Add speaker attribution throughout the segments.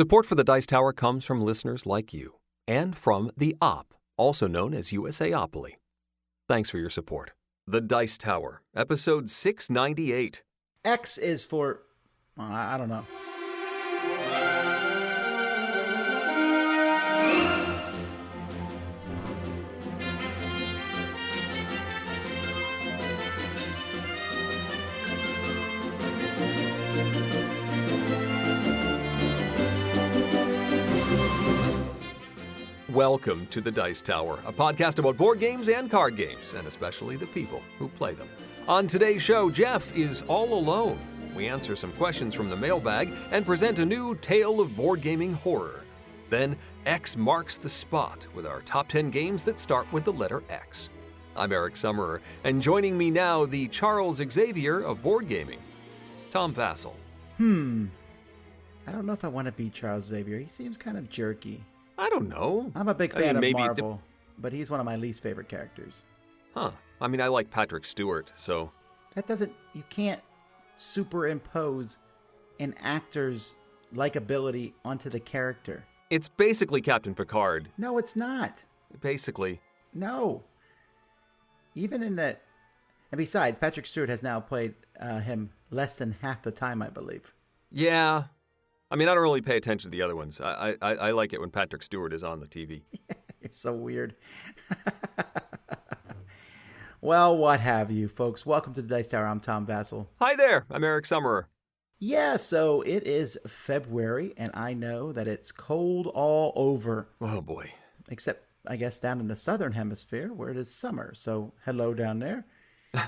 Speaker 1: Support for the Dice Tower comes from listeners like you and from the Op, also known as USAopoly. Thanks for your support. The Dice Tower, episode 698.
Speaker 2: X is for... I don't know.
Speaker 1: Welcome to the Dice Tower, a podcast about board games and card games, and especially the people who play them. On today's show, Geoff is all alone. We answer some questions from the mailbag and present a new Tale of Boardgaming Horror. Then, X marks the spot with our top 10 games that start with the letter X. I'm Eric Summerer, and joining me now, the Charles Xavier of board gaming, Tom Vassell.
Speaker 2: I don't know if I want to be Charles Xavier. He seems kind of jerky.
Speaker 1: I don't know.
Speaker 2: I'm a big fan of Marvel, but he's one of my least favorite characters.
Speaker 1: Huh. I mean, I like Patrick Stewart, so...
Speaker 2: You can't superimpose an actor's likability onto the character.
Speaker 1: It's basically Captain Picard.
Speaker 2: No, it's not.
Speaker 1: Basically.
Speaker 2: No. Even in that... And besides, Patrick Stewart has now played him less than half the time, I believe.
Speaker 1: Yeah. I mean, I don't really pay attention to the other ones. I like it when Patrick Stewart is on the TV.
Speaker 2: You're so weird. Well, what have you, folks. Welcome to the Dice Tower. I'm Tom Vassell.
Speaker 1: Hi there. I'm Eric Summerer.
Speaker 2: Yeah, so it is February, and I know that it's cold all over.
Speaker 1: Oh, boy.
Speaker 2: Except, I guess, down in the southern hemisphere where it is summer. So, hello down there.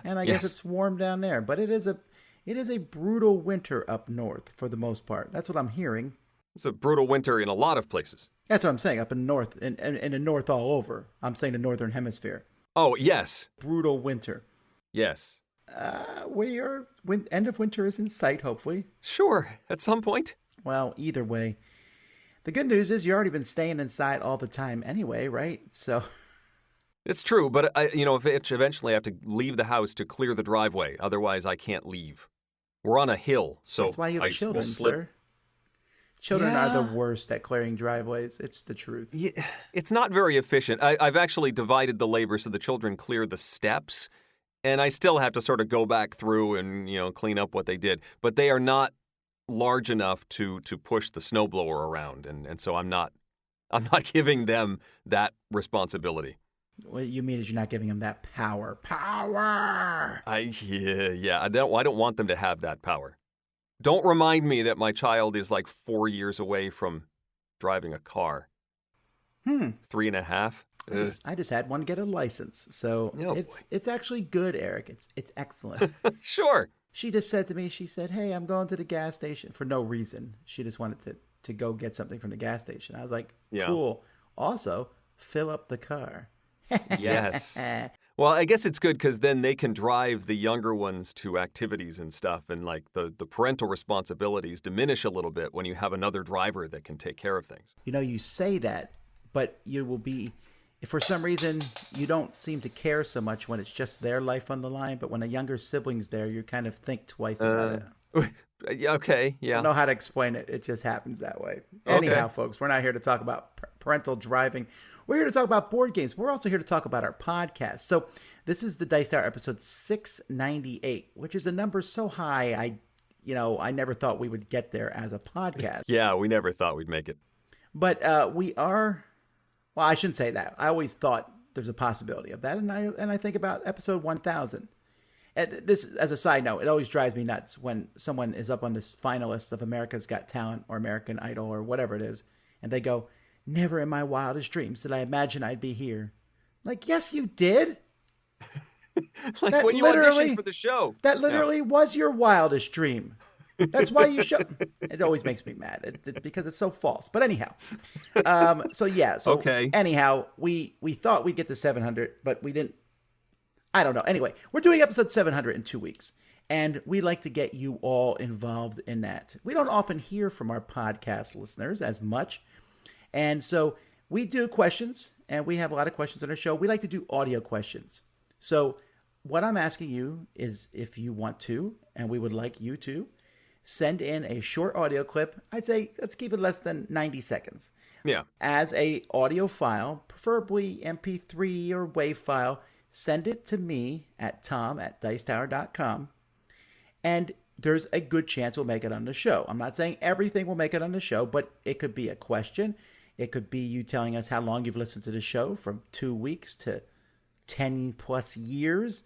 Speaker 2: And I guess it's warm down there. But it is a brutal winter up north for the most part. That's what I'm hearing.
Speaker 1: It's a brutal winter in a lot of places.
Speaker 2: That's what I'm saying, up in north, in the north all over. I'm saying the northern hemisphere.
Speaker 1: Oh, yes.
Speaker 2: Brutal winter.
Speaker 1: Yes.
Speaker 2: End of winter is in sight, hopefully.
Speaker 1: Sure, at some point.
Speaker 2: Well, either way. The good news is you've already been staying inside all the time anyway, right? So...
Speaker 1: It's true, but eventually I have to leave the house to clear the driveway. Otherwise, I can't leave. We're on a hill, so
Speaker 2: that's why you have children, sir. Children are the worst at clearing driveways. It's the truth.
Speaker 1: Yeah. It's not very efficient. I've actually divided the labor so the children clear the steps, and I still have to sort of go back through and clean up what they did. But they are not large enough to push the snowblower around, and so I'm not giving them that responsibility.
Speaker 2: What you mean is you're not giving them that power. Power!
Speaker 1: I don't want them to have that power. Don't remind me that my child is like 4 years away from driving a car. 3.5.
Speaker 2: I just had one get a license, so it's actually good, Eric. It's excellent.
Speaker 1: Sure.
Speaker 2: She just said to me, she said, "Hey, I'm going to the gas station," for no reason. She just wanted to go get something from the gas station. I was like, cool. Also, fill up the car.
Speaker 1: Yes. Well, I guess it's good because then they can drive the younger ones to activities and stuff, and like the parental responsibilities diminish a little bit when you have another driver that can take care of things.
Speaker 2: You say that, but you will be, if for some reason you don't seem to care so much when it's just their life on the line, but when a younger sibling's there, you kind of think twice about it.
Speaker 1: Okay, yeah.
Speaker 2: I don't know how to explain it. It just happens that way.
Speaker 1: Okay.
Speaker 2: Anyhow, folks, we're not here to talk about parental driving. We're here to talk about board games. We're also here to talk about our podcast. So this is the Dice Tower episode 698, which is a number so high, I never thought we would get there as a podcast.
Speaker 1: Yeah, we never thought we'd make it.
Speaker 2: But we are, well, I shouldn't say that. I always thought there's a possibility of that. And I think about episode 1000. And this, as a side note, it always drives me nuts when someone is up on this finalist of America's Got Talent or American Idol or whatever it is, and they go, "Never in my wildest dreams did I imagine I'd be here." Like, yes, you did.
Speaker 1: Like when you auditioned for the show.
Speaker 2: That literally was your wildest dream. That's why you show. It always makes me mad because it's so false. But anyhow,
Speaker 1: okay.
Speaker 2: Anyhow, we thought we'd get to 700, but we didn't. I don't know. Anyway, we're doing episode 700 in 2 weeks, and we like to get you all involved in that. We don't often hear from our podcast listeners as much, and so we do questions, and we have a lot of questions on our show. We like to do audio questions. So what I'm asking you is if you want to, and we would like you to, send in a short audio clip. I'd say let's keep it less than 90 seconds.
Speaker 1: Yeah.
Speaker 2: As a audio file, preferably MP3 or WAV file. Send it to me at tom@dicetower.com. And there's a good chance we'll make it on the show. I'm not saying everything will make it on the show, but it could be a question. It could be you telling us how long you've listened to the show, from 2 weeks to 10 plus years.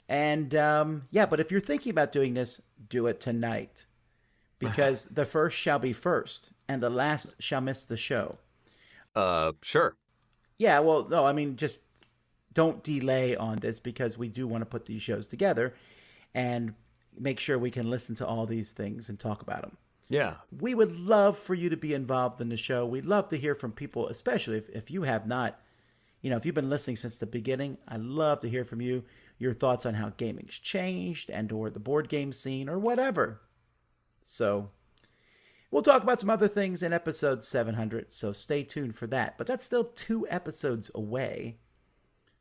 Speaker 2: And but if you're thinking about doing this, do it tonight. Because the first shall be first, and the last shall miss the show.
Speaker 1: Sure.
Speaker 2: Yeah, well, no, I mean, just don't delay on this, because we do want to put these shows together and make sure we can listen to all these things and talk about them.
Speaker 1: Yeah.
Speaker 2: We would love for you to be involved in the show. We'd love to hear from people, especially if you have not, if you've been listening since the beginning. I'd love to hear from you, your thoughts on how gaming's changed and or the board game scene or whatever. So we'll talk about some other things in episode 700, so stay tuned for that. But that's still 2 episodes away.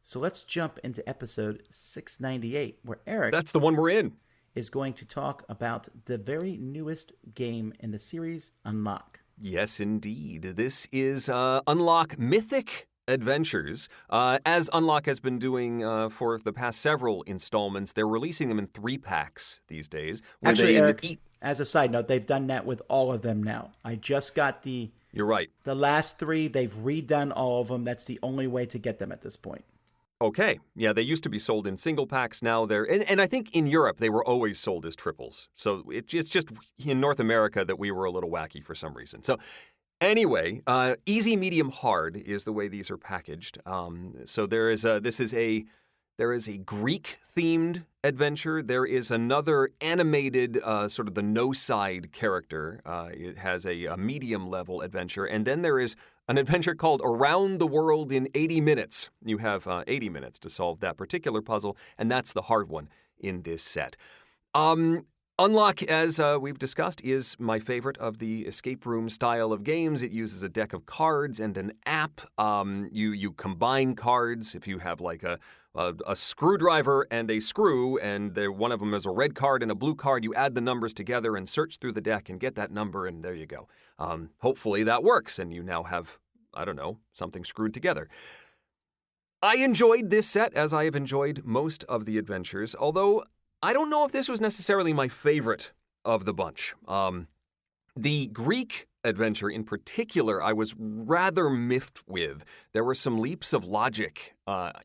Speaker 2: So let's jump into episode 698, where Eric...
Speaker 1: That's the one we're in.
Speaker 2: ...is going to talk about the very newest game in the series, Unlock.
Speaker 1: Yes, indeed. This is Unlock Mythic Adventures. As Unlock has been doing for the past several installments, they're releasing them in 3-packs these days.
Speaker 2: Actually, Eric, as a side note, they've done that with all of them now. I just got
Speaker 1: You're right.
Speaker 2: The last 3, they've redone all of them. That's the only way to get them at this point.
Speaker 1: Okay. Yeah, they used to be sold in single packs. Now they're... And I think in Europe, they were always sold as triples. So it's just in North America that we were a little wacky for some reason. So anyway, easy, medium, hard is the way these are packaged. So there is a Greek-themed adventure. There is another animated sort of the no-side character. It has a medium-level adventure. And then there is an adventure called Around the World in 80 Minutes. You have 80 minutes to solve that particular puzzle, and that's the hard one in this set. Unlock, as we've discussed, is my favorite of the escape room style of games. It uses a deck of cards and an app. You combine cards. If you have like a screwdriver and a screw, and one of them is a red card and a blue card, you add the numbers together and search through the deck and get that number, and there you go. Hopefully that works, and you now have, something screwed together. I enjoyed this set, as I have enjoyed most of the adventures, although I don't know if this was necessarily my favorite of the bunch. The Greek adventure in particular, I was rather miffed with. There were some leaps of logic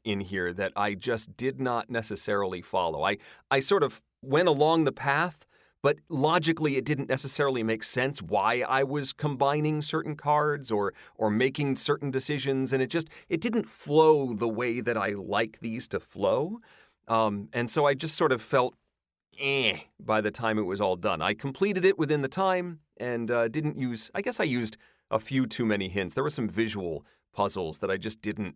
Speaker 1: in here that I just did not necessarily follow. I sort of went along the path, but logically it didn't necessarily make sense why I was combining certain cards or making certain decisions, and it didn't flow the way that I like these to flow. And so I just sort of felt by the time it was all done. I completed it within the time and didn't use... I guess I used a few too many hints. There were some visual puzzles that I just didn't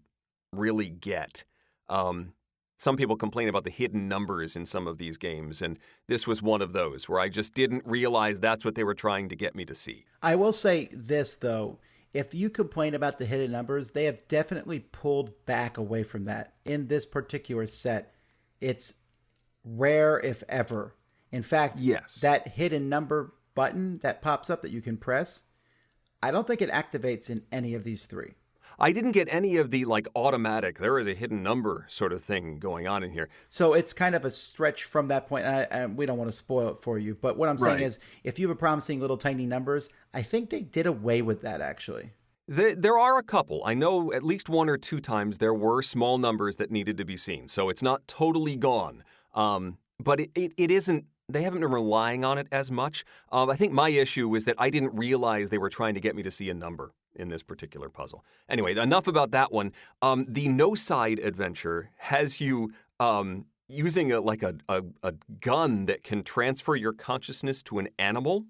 Speaker 1: really get. Some people complain about the hidden numbers in some of these games, and this was one of those where I just didn't realize that's what they were trying to get me to see.
Speaker 2: I will say this, though. If you complain about the hidden numbers, they have definitely pulled back away from that. In this particular set, it's rare, if ever. In fact,
Speaker 1: yes,
Speaker 2: that hidden number button that pops up that you can press, I don't think it activates in any of these 3.
Speaker 1: I didn't get any of the, automatic, there is a hidden number sort of thing going on in here.
Speaker 2: So it's kind of a stretch from that point, and we don't want to spoil it for you. But what I'm saying is, if you have a problem seeing little tiny numbers, I think they did away with that, actually.
Speaker 1: There are a couple. I know at least 1 or 2 times there were small numbers that needed to be seen, so it's not totally gone. But it isn't... They haven't been relying on it as much. I think my issue was that I didn't realize they were trying to get me to see a number in this particular puzzle. Anyway, enough about that one. The no-side adventure has you using a gun that can transfer your consciousness to an animal,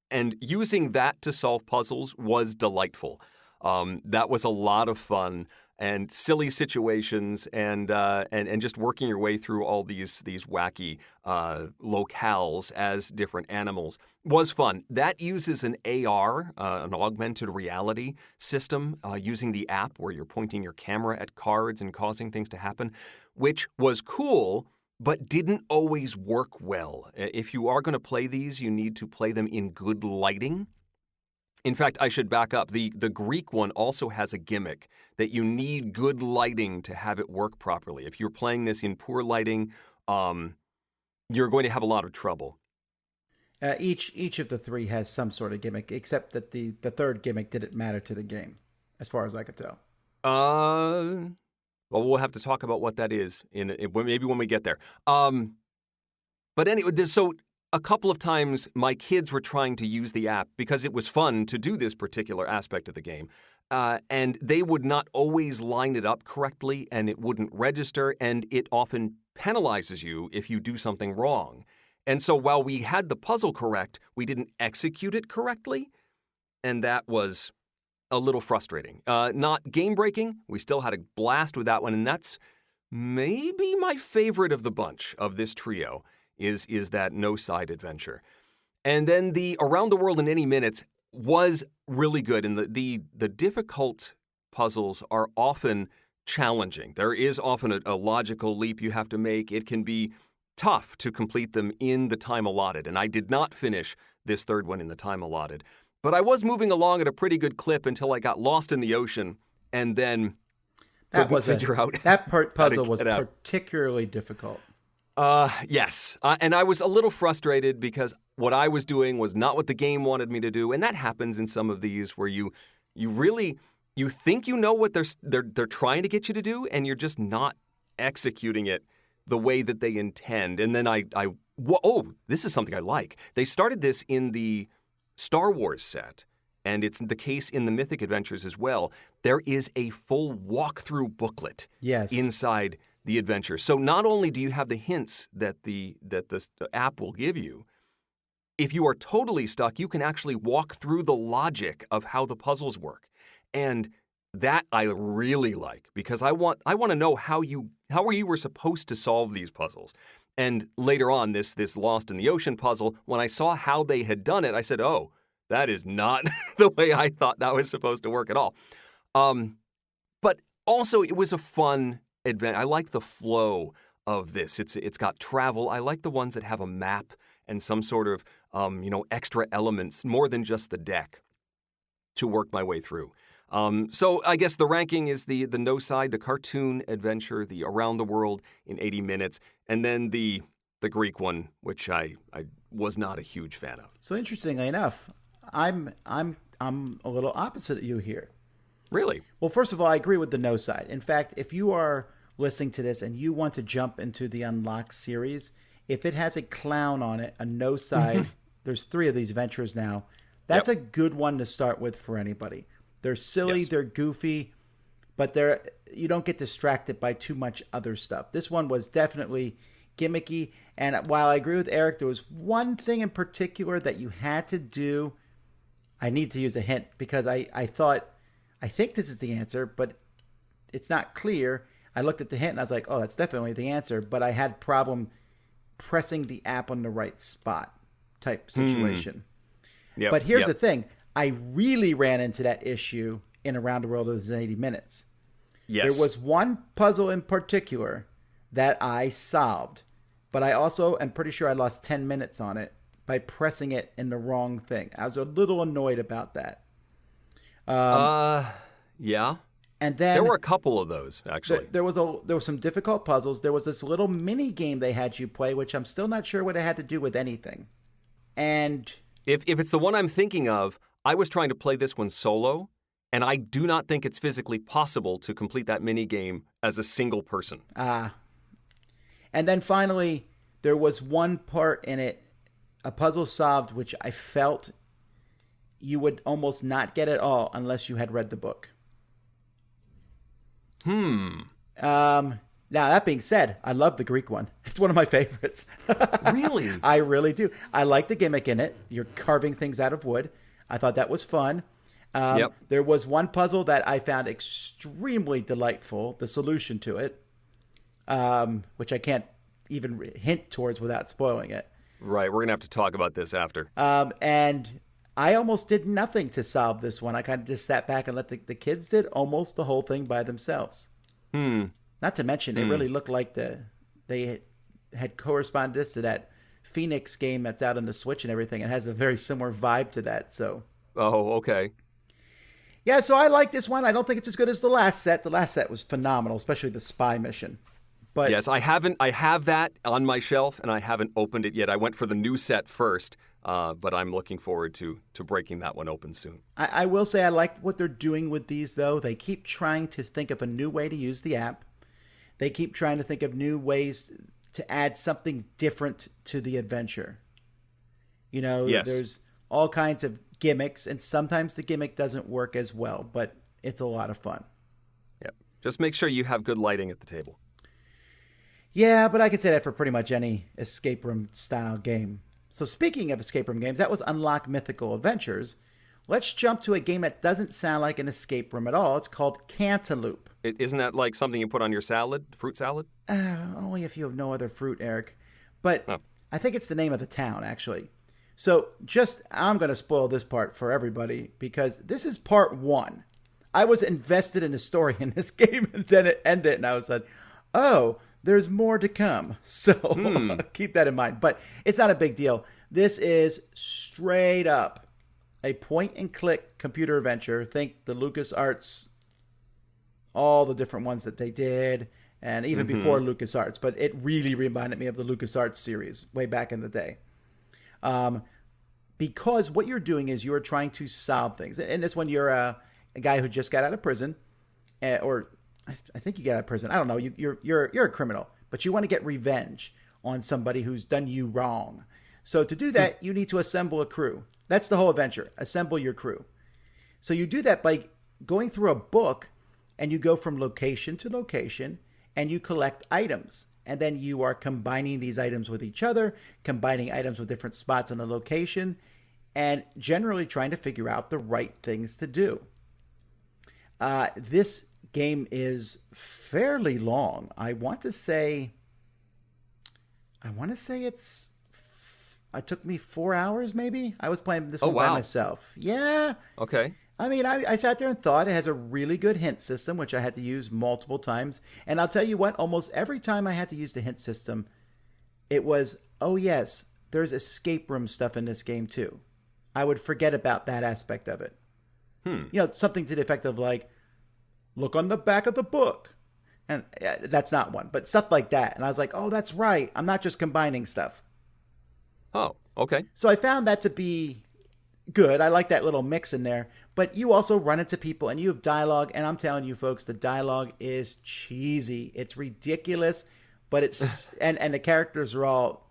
Speaker 1: and using that to solve puzzles was delightful. That was a lot of fun. And silly situations, and just working your way through all these wacky locales as different animals was fun. That uses an AR, an augmented reality system, using the app where you're pointing your camera at cards and causing things to happen, which was cool, but didn't always work well. If you are going to play these, you need to play them in good lighting. In fact, I should back up. The Greek one also has a gimmick that you need good lighting to have it work properly. If you're playing this in poor lighting, you're going to have a lot of trouble.
Speaker 2: Each of the three has some sort of gimmick, except that the third gimmick didn't matter to the game, as far as I could tell.
Speaker 1: Well, we'll have to talk about what that is maybe when we get there. But anyway, so a couple of times my kids were trying to use the app because it was fun to do this particular aspect of the game. And they would not always line it up correctly, and it wouldn't register, and it often penalizes you if you do something wrong. And so while we had the puzzle correct, we didn't execute it correctly, and that was a little frustrating. Not game-breaking. We still had a blast with that one, and that's maybe my favorite of the bunch of this trio is that no-side adventure. And then the Around the World in Any Minutes was really good, and the difficult puzzles are often challenging. There is often a logical leap you have to make. It can be tough to complete them in the time allotted, and I did not finish this third one in the time allotted. But I was moving along at a pretty good clip until I got lost in the ocean, and then couldn't figure out
Speaker 2: that puzzle was particularly difficult.
Speaker 1: Yes, and I was a little frustrated because what I was doing was not what the game wanted me to do, and that happens in some of these where you think you know what they're trying to get you to do, and you're just not executing it the way that they intend. And then this is something I like. They started this in the Star Wars set, and it's the case in the Mythic Adventures as well. There is a full walkthrough booklet inside the adventure. So not only do you have the hints that the app will give you, if you are totally stuck, you can actually walk through the logic of how the puzzles work. And that I really like, because I want to know how you were supposed to solve these puzzles. And later on, this Lost in the Ocean puzzle, when I saw how they had done it, I said, oh, that is not the way I thought that was supposed to work at all. But also, it was a fun adventure. I like the flow of this. It's got travel. I like the ones that have a map and some sort of extra elements, more than just the deck, to work my way through. So I guess the ranking is the No Side, the cartoon adventure, the Around the World in 80 Minutes, and then the Greek one, which I was not a huge fan of.
Speaker 2: So interestingly enough, I'm a little opposite of you here.
Speaker 1: Really?
Speaker 2: Well, first of all, I agree with the No Side. In fact, if you are listening to this and you want to jump into the Unlock series, if it has a clown on it, a No Side, there's 3 of these adventures now. That's a good one to start with for anybody. They're silly, they're goofy, but you don't get distracted by too much other stuff. This one was definitely gimmicky, and while I agree with Eric, there was one thing in particular that you had to do. I need to use a hint because I think this is the answer, but it's not clear. I looked at the hint and I was like, oh, that's definitely the answer, but I had problem pressing the app on the right spot type situation. Yep, but here's the thing. I really ran into that issue in Around the World in 80 Minutes. Yes. There was one puzzle in particular that I solved, but I also am pretty sure I lost 10 minutes on it by pressing it in the wrong thing. I was a little annoyed about that.
Speaker 1: Yeah.
Speaker 2: And then
Speaker 1: there were a couple of those, actually.
Speaker 2: There was some difficult puzzles. There was this little mini game they had you play, which I'm still not sure what it had to do with anything. And
Speaker 1: if it's the one I'm thinking of, I was trying to play this one solo, and I do not think it's physically possible to complete that mini game as a single person.
Speaker 2: And then finally, there was one part in it, a puzzle solved, which I felt you would almost not get at all unless you had read the book. Now, that being said, I love the Greek one. It's one of my favorites.
Speaker 1: Really?
Speaker 2: I really do. I like the gimmick in it. You're carving things out of wood. I thought that was fun. There was one puzzle that I found extremely delightful, the solution to it, which I can't even hint towards without spoiling it.
Speaker 1: Right, we're going to have to talk about this after.
Speaker 2: And I almost did nothing to solve this one. I kind of just sat back and let the kids did almost the whole thing by themselves. Not to mention, it really looked like they had correspondence to that Phoenix game that's out on the Switch and everything. It has a very similar vibe to that. So.
Speaker 1: Oh, okay.
Speaker 2: Yeah, so I like this one. I don't think it's as good as the last set. The last set was phenomenal, especially the spy mission. But
Speaker 1: yes, I have that on my shelf, and I haven't opened it yet. I went for the new set first, but I'm looking forward to breaking that one open soon.
Speaker 2: I will say I like what they're doing with these, though. They keep trying to think of a new way to use the app. They keep trying to think of new ways to add something different to the adventure. You know,
Speaker 1: yes.
Speaker 2: There's all kinds of gimmicks, and sometimes the gimmick doesn't work as well, but it's a lot of fun.
Speaker 1: Yep. Just make sure you have good lighting at the table.
Speaker 2: Yeah, but I could say that for pretty much any escape room style game. So speaking of escape room games, that was Unlock Mythical Adventures. Let's jump to a game that doesn't sound like an escape room at all. It's called Cantaloop.
Speaker 1: Isn't that like something you put on your salad, fruit salad?
Speaker 2: Only if you have no other fruit, Eric. But
Speaker 1: Oh.
Speaker 2: I think it's the name of the town, actually. So I'm going to spoil this part for everybody because this is part one. I was invested in the story in this game, and then it ended, and I was like, oh, there's more to come. So keep that in mind. But it's not a big deal. This is straight up a point-and-click computer adventure. Think the LucasArts, all the different ones that they did, and even before LucasArts. But it really reminded me of the LucasArts series way back in the day. Because what you're doing is you're trying to solve things. And this one, you're a guy who just got out of prison, or I think you get out of prison. I don't know. You're a criminal, but you want to get revenge on somebody who's done you wrong. So to do that, you need to assemble a crew. That's the whole adventure. Assemble your crew. So you do that by going through a book, and you go from location to location, and you collect items. And then you are combining these items with each other, combining items with different spots on the location, and generally trying to figure out the right things to do. This game is fairly long. I want to say it took me 4 hours maybe. I was playing this one by myself. Yeah.
Speaker 1: Okay.
Speaker 2: I mean, I sat there and thought. It has a really good hint system, which I had to use multiple times. And I'll tell you what, almost every time I had to use the hint system, it was, oh yes, there's escape room stuff in this game too. I would forget about that aspect of it. You know, something to the effect of like, look on the back of the book. And that's not one, but stuff like that. And I was like, oh, that's right. I'm not just combining stuff.
Speaker 1: Oh, okay.
Speaker 2: So I found that to be good. I like that little mix in there. But you also run into people and you have dialogue. And I'm telling you, folks, the dialogue is cheesy. It's ridiculous, but it's and the characters are all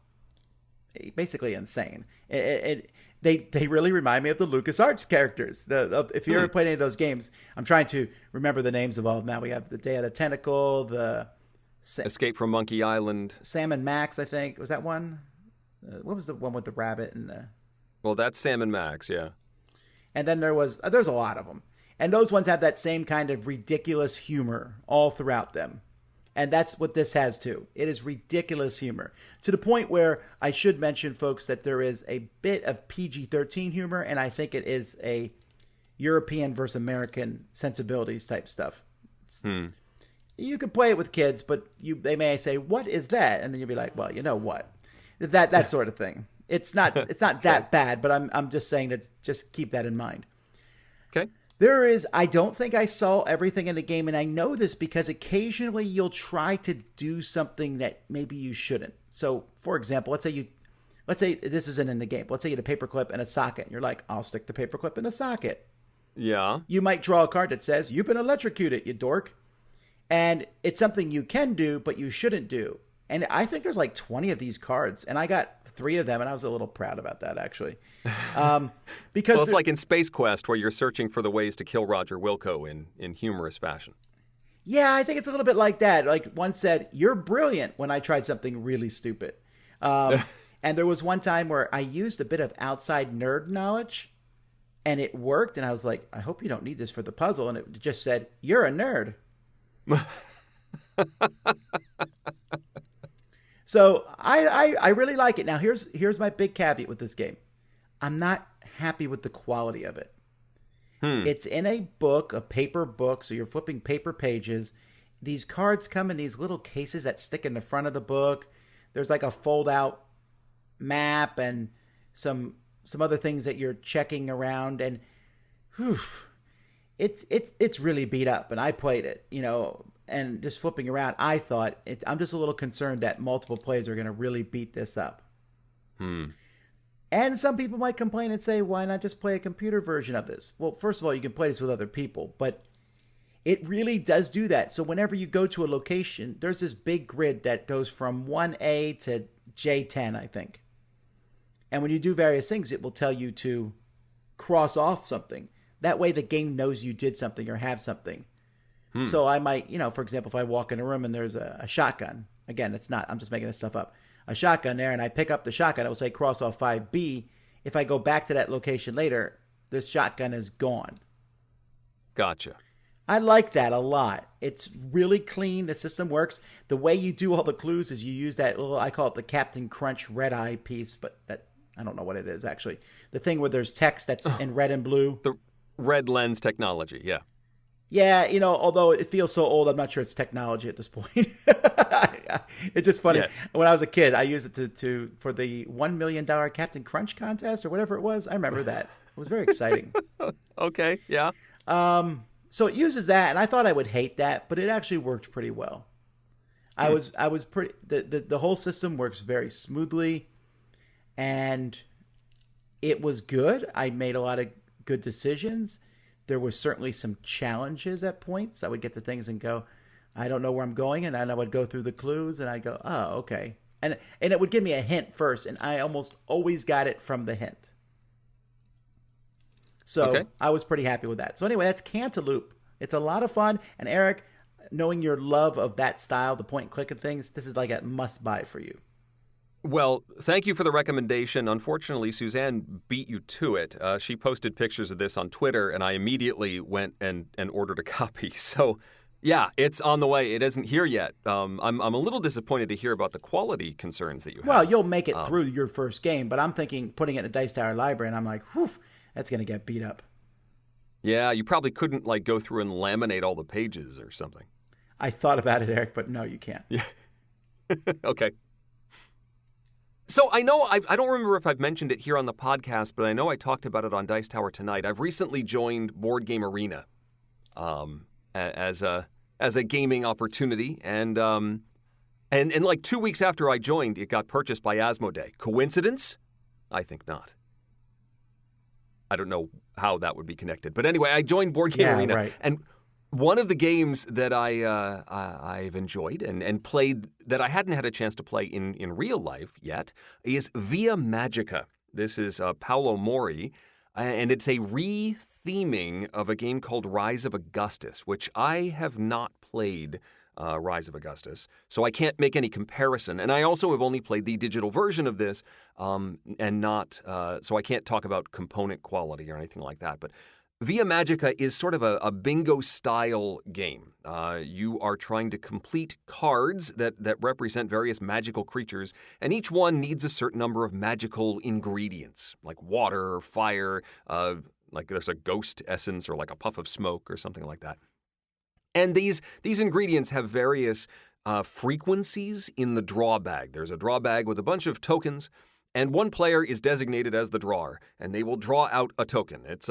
Speaker 2: basically insane. They really remind me of the LucasArts characters. If you ever played any of those games, I'm trying to remember the names of all of them now. We have the Day of the Tentacle, the
Speaker 1: Escape from Monkey Island,
Speaker 2: Sam and Max. I think was that one. What was the one with the rabbit and the?
Speaker 1: Well, that's Sam and Max, yeah.
Speaker 2: And then there's a lot of them, and those ones have that same kind of ridiculous humor all throughout them. And that's what this has too. It is ridiculous humor to the point where I should mention, folks, that there is a bit of PG-13 humor, and I think it is a European versus American sensibilities type stuff. You could play it with kids, but they may say, "What is that?" And then you'll be like, "Well, you know what?" That sort of thing. It's not that bad, but I'm just saying that just keep that in mind.
Speaker 1: Okay.
Speaker 2: I don't think I saw everything in the game, and I know this because occasionally you'll try to do something that maybe you shouldn't. So, for example, let's say this isn't in the game. Let's say you had a paperclip and a socket, and you're like, I'll stick the paperclip in a socket.
Speaker 1: Yeah.
Speaker 2: You might draw a card that says, you've been electrocuted, you dork. And it's something you can do, but you shouldn't do. And I think there's like 20 of these cards, and I got 3 of them, and I was a little proud about that, actually. Because
Speaker 1: it's like in Space Quest, where you're searching for the ways to kill Roger Wilco in humorous fashion.
Speaker 2: Yeah, I think it's a little bit like that. Like one said, you're brilliant when I tried something really stupid. And there was one time where I used a bit of outside nerd knowledge, and it worked, and I was like, I hope you don't need this for the puzzle. And it just said, you're a nerd. So I really like it. Now, here's my big caveat with this game. I'm not happy with the quality of it. It's in a book, a paper book, so you're flipping paper pages. These cards come in these little cases that stick in the front of the book. there's like a fold-out map and some other things that you're checking around, and whew, it's really beat up. And I played it, and just flipping around, I thought I'm just a little concerned that multiple players are going to really beat this up. And some people might complain and say, why not just play a computer version of this? Well, first of all, you can play this with other people, but it really does do that. So whenever you go to a location, there's this big grid that goes from 1A to J10, I think. And when you do various things, it will tell you to cross off something. That way the game knows you did something or have something. So I might, for example, if I walk in a room and there's a shotgun, again, I'm just making this stuff up, a shotgun there, and I pick up the shotgun, it will say cross off 5B. If I go back to that location later, this shotgun is gone.
Speaker 1: Gotcha.
Speaker 2: I like that a lot. It's really clean. The system works. The way you do all the clues is you use that little, I call it the Captain Crunch red eye piece, but I don't know what it is actually. The thing where there's text that's in red and blue.
Speaker 1: The red lens technology, yeah.
Speaker 2: Yeah, although it feels so old, I'm not sure it's technology at this point. It's just funny.
Speaker 1: Yes.
Speaker 2: When I was a kid, I used it for the $1 million Captain Crunch contest or whatever it was. I remember that. It was very exciting.
Speaker 1: Okay, yeah.
Speaker 2: So it uses that, and I thought I would hate that, but it actually worked pretty well. I was pretty. The whole system works very smoothly, and it was good. I made a lot of good decisions. There were certainly some challenges at points. I would get to things and go, I don't know where I'm going, and then I would go through the clues, and I go, oh, okay, and it would give me a hint first, and I almost always got it from the hint. So okay. I was pretty happy with that. So anyway, that's Cantaloop. It's a lot of fun. And Eric, knowing your love of that style, the point and click and things, this is like a must buy for you.
Speaker 1: Well, thank you for the recommendation. Unfortunately, Suzanne beat you to it. She posted pictures of this on Twitter, and I immediately went and ordered a copy. So, yeah, it's on the way. It isn't here yet. I'm a little disappointed to hear about the quality concerns that you have.
Speaker 2: Well, you'll make it through your first game, but I'm thinking putting it in a Dice Tower library, and I'm like, whew, that's going to get beat up.
Speaker 1: Yeah, you probably couldn't go through and laminate all the pages or something.
Speaker 2: I thought about it, Eric, but no, you can't.
Speaker 1: Yeah. Okay. So I know, I don't remember if I've mentioned it here on the podcast, but I know I talked about it on Dice Tower tonight. I've recently joined Board Game Arena as a gaming opportunity, and like 2 weeks after I joined, it got purchased by Asmodee. Coincidence? I think not. I don't know how that would be connected. But anyway, I joined Board Game Arena.
Speaker 2: Right.
Speaker 1: And one of the games that I've enjoyed and played that I hadn't had a chance to play in real life yet is Via Magica. This is Paolo Mori, and it's a re-theming of a game called Rise of Augustus, which I have not played Rise of Augustus, so I can't make any comparison. And I also have only played the digital version of this, and not so I can't talk about component quality or anything like that. But Via Magica is sort of a bingo-style game. You are trying to complete cards that represent various magical creatures, and each one needs a certain number of magical ingredients, like water or fire, like there's a ghost essence or like a puff of smoke or something like that. And these ingredients have various frequencies in the draw bag. There's a draw bag with a bunch of tokens, and one player is designated as the drawer, and they will draw out a token. It's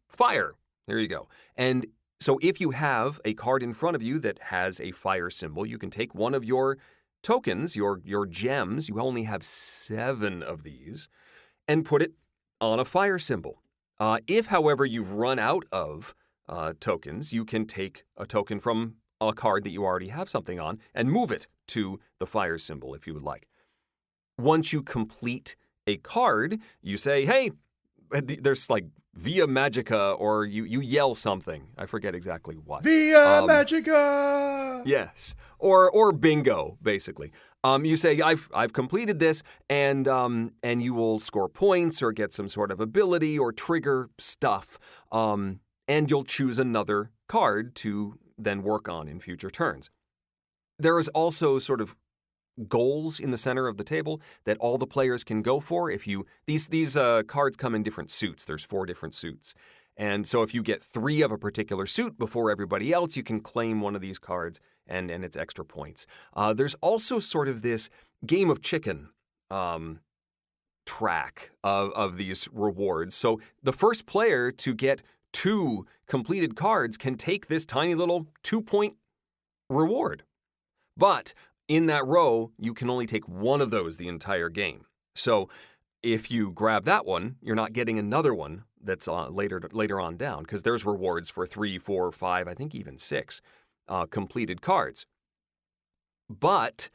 Speaker 1: fire. There you go. And so if you have a card in front of you that has a fire symbol, you can take one of your tokens, your gems, you only have 7 of these, and put it on a fire symbol. If, however, you've run out of tokens, you can take a token from a card that you already have something on and move it to the fire symbol if you would like. Once you complete a card, you say, hey, there's like Via Magica, or you yell something. I forget exactly what.
Speaker 2: Via Magica!
Speaker 1: Yes. Or bingo, basically. You say, I've completed this, and you will score points or get some sort of ability or trigger stuff. And you'll choose another card to then work on in future turns. There is also sort of goals in the center of the table that all the players can go for. If these cards come in different suits. There's 4 different suits. And so if you get 3 of a particular suit before everybody else, you can claim one of these cards and it's extra points. There's also sort of this game of chicken track of these rewards. So the first player to get 2 completed cards can take this tiny little 2-point reward. But in that row, you can only take one of those the entire game. So if you grab that one, you're not getting another one that's later on down, because there's rewards for 3, 4, 5, I think even 6 completed cards. But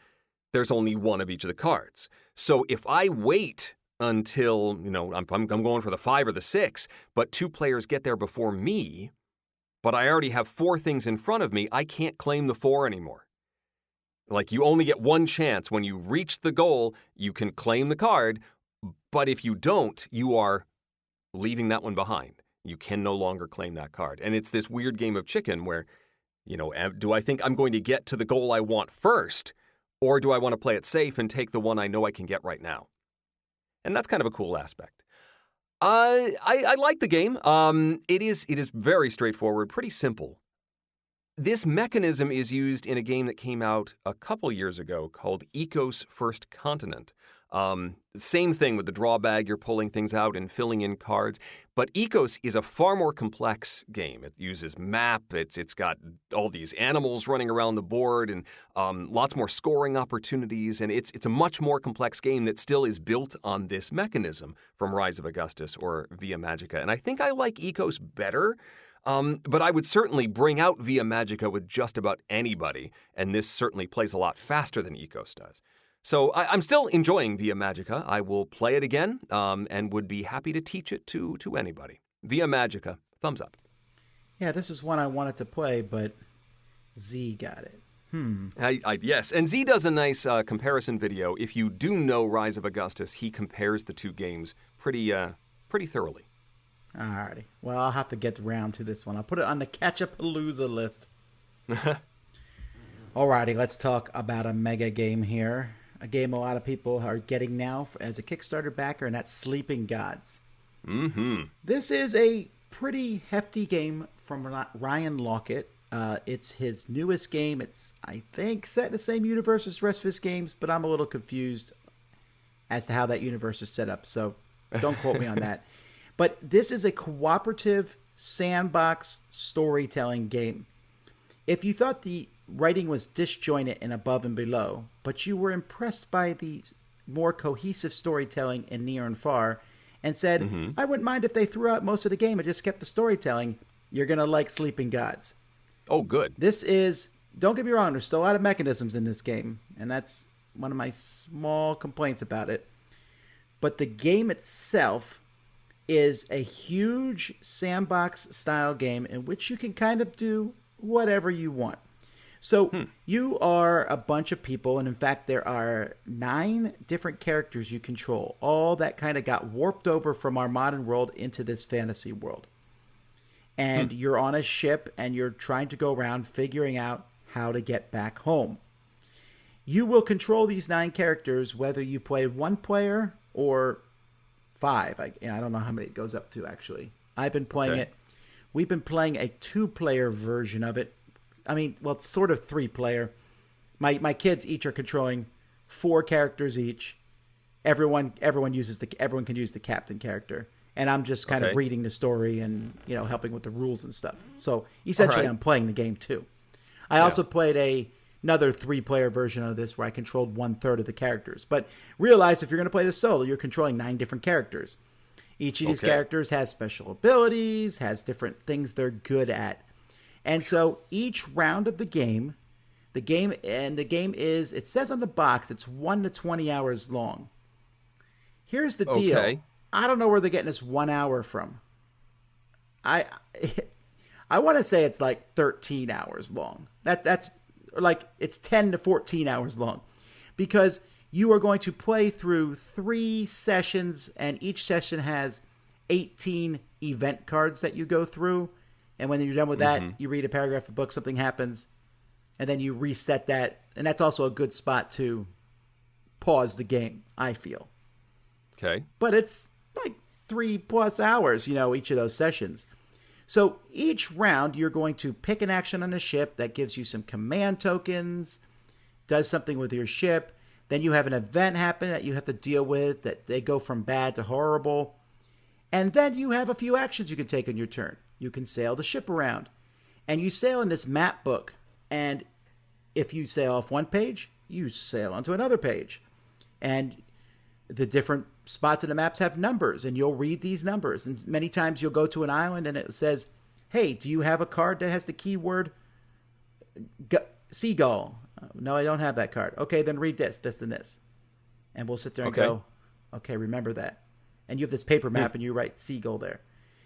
Speaker 1: there's only one of each of the cards. So if I wait until, I'm going for the 5 or the 6, but 2 players get there before me, but I already have 4 things in front of me, I can't claim the 4 anymore. Like, you only get one chance. When you reach the goal, you can claim the card, but if you don't, you are leaving that one behind. You can no longer claim that card. And it's this weird game of chicken where, do I think I'm going to get to the goal I want first, or do I want to play it safe and take the one I know I can get right now? And that's kind of a cool aspect. I like the game. It is very straightforward, pretty simple. This mechanism is used in a game that came out a couple years ago called Ecos First Continent. Same thing with the draw bag, you're pulling things out and filling in cards. But Ecos is a far more complex game. It uses map, it's got all these animals running around the board, and lots more scoring opportunities, and it's a much more complex game that still is built on this mechanism from Rise of Augustus or Via Magica. And I think I like Ecos better. But I would certainly bring out Via Magica with just about anybody, and this certainly plays a lot faster than Ecos does. So I'm still enjoying Via Magica. I will play it again, and would be happy to teach it to anybody. Via Magica, thumbs up.
Speaker 2: Yeah, this is one I wanted to play, but Z got it.
Speaker 1: Yes, and Z does a nice comparison video. If you do know Rise of Augustus, he compares the 2 games pretty thoroughly.
Speaker 2: Alrighty. Well, I'll have to get around to this one. I'll put it on the Catch-A-Palooza list. Alrighty, let's talk about a mega game here. A game a lot of people are getting now as a Kickstarter backer, and that's Sleeping Gods.
Speaker 1: Mm-hmm.
Speaker 2: This is a pretty hefty game from Ryan Laukat. It's his newest game. It's, I think, set in the same universe as the rest of his games, but I'm a little confused as to how that universe is set up, so don't quote me on that. But this is a cooperative sandbox storytelling game. If you thought the writing was disjointed and above and below, but you were impressed by the more cohesive storytelling in Near and Far, and said, I wouldn't mind if they threw out most of the game and just kept the storytelling, you're going to like Sleeping Gods.
Speaker 1: Oh, good.
Speaker 2: This is, don't get me wrong, there's still a lot of mechanisms in this game, and that's one of my small complaints about it. But the game itself is a huge sandbox-style game in which you can kind of do whatever you want. So you are a bunch of people, and in fact, there are 9 different characters you control. All that kind of got warped over from our modern world into this fantasy world. And you're on a ship, and you're trying to go around figuring out how to get back home. You will control these 9 characters, whether you play 1 player or 5. I don't know how many it goes up to, actually. I've been playing it. We've been playing a 2-player version of it. I mean, well, it's sort of 3-player. My kids each are controlling 4 characters each. Everyone can use the captain character, and I'm just kind of reading the story and helping with the rules and stuff. So essentially, I'm playing the game too. I also played another 3-player version of this where I controlled 1/3 of the characters. But realize if you're going to play this solo, you're controlling 9 different characters. Each of these characters has special abilities, has different things they're good at. And so each round of the game is, it says on the box, it's 1 to 20 hours long. Here's the deal. I don't know where they're getting this 1 hour from. I want to say it's like 13 hours long. That's like, it's 10 to 14 hours long, because you are going to play through 3 sessions, and each session has 18 event cards that you go through. And when you're done with that, you read a paragraph of the book, something happens, and then you reset that. And that's also a good spot to pause the game, I feel. Okay. But it's like 3+ hours, each of those sessions. So each round, you're going to pick an action on the ship that gives you some command tokens, does something with your ship. Then you have an event happen that you have to deal with, that they go from bad to horrible. And then you have a few actions you can take on your turn. You can sail the ship around. And you sail in this map book. And if you sail off one page, you sail onto another page. And the different spots in the maps have numbers, and you'll read these numbers. And many times you'll go to an island and it says, hey, do you have a card that has the keyword seagull? No, I don't have that card. Okay, then read this, this, and this. And we'll sit there and go, okay, remember that. And you have this paper map and you write seagull there.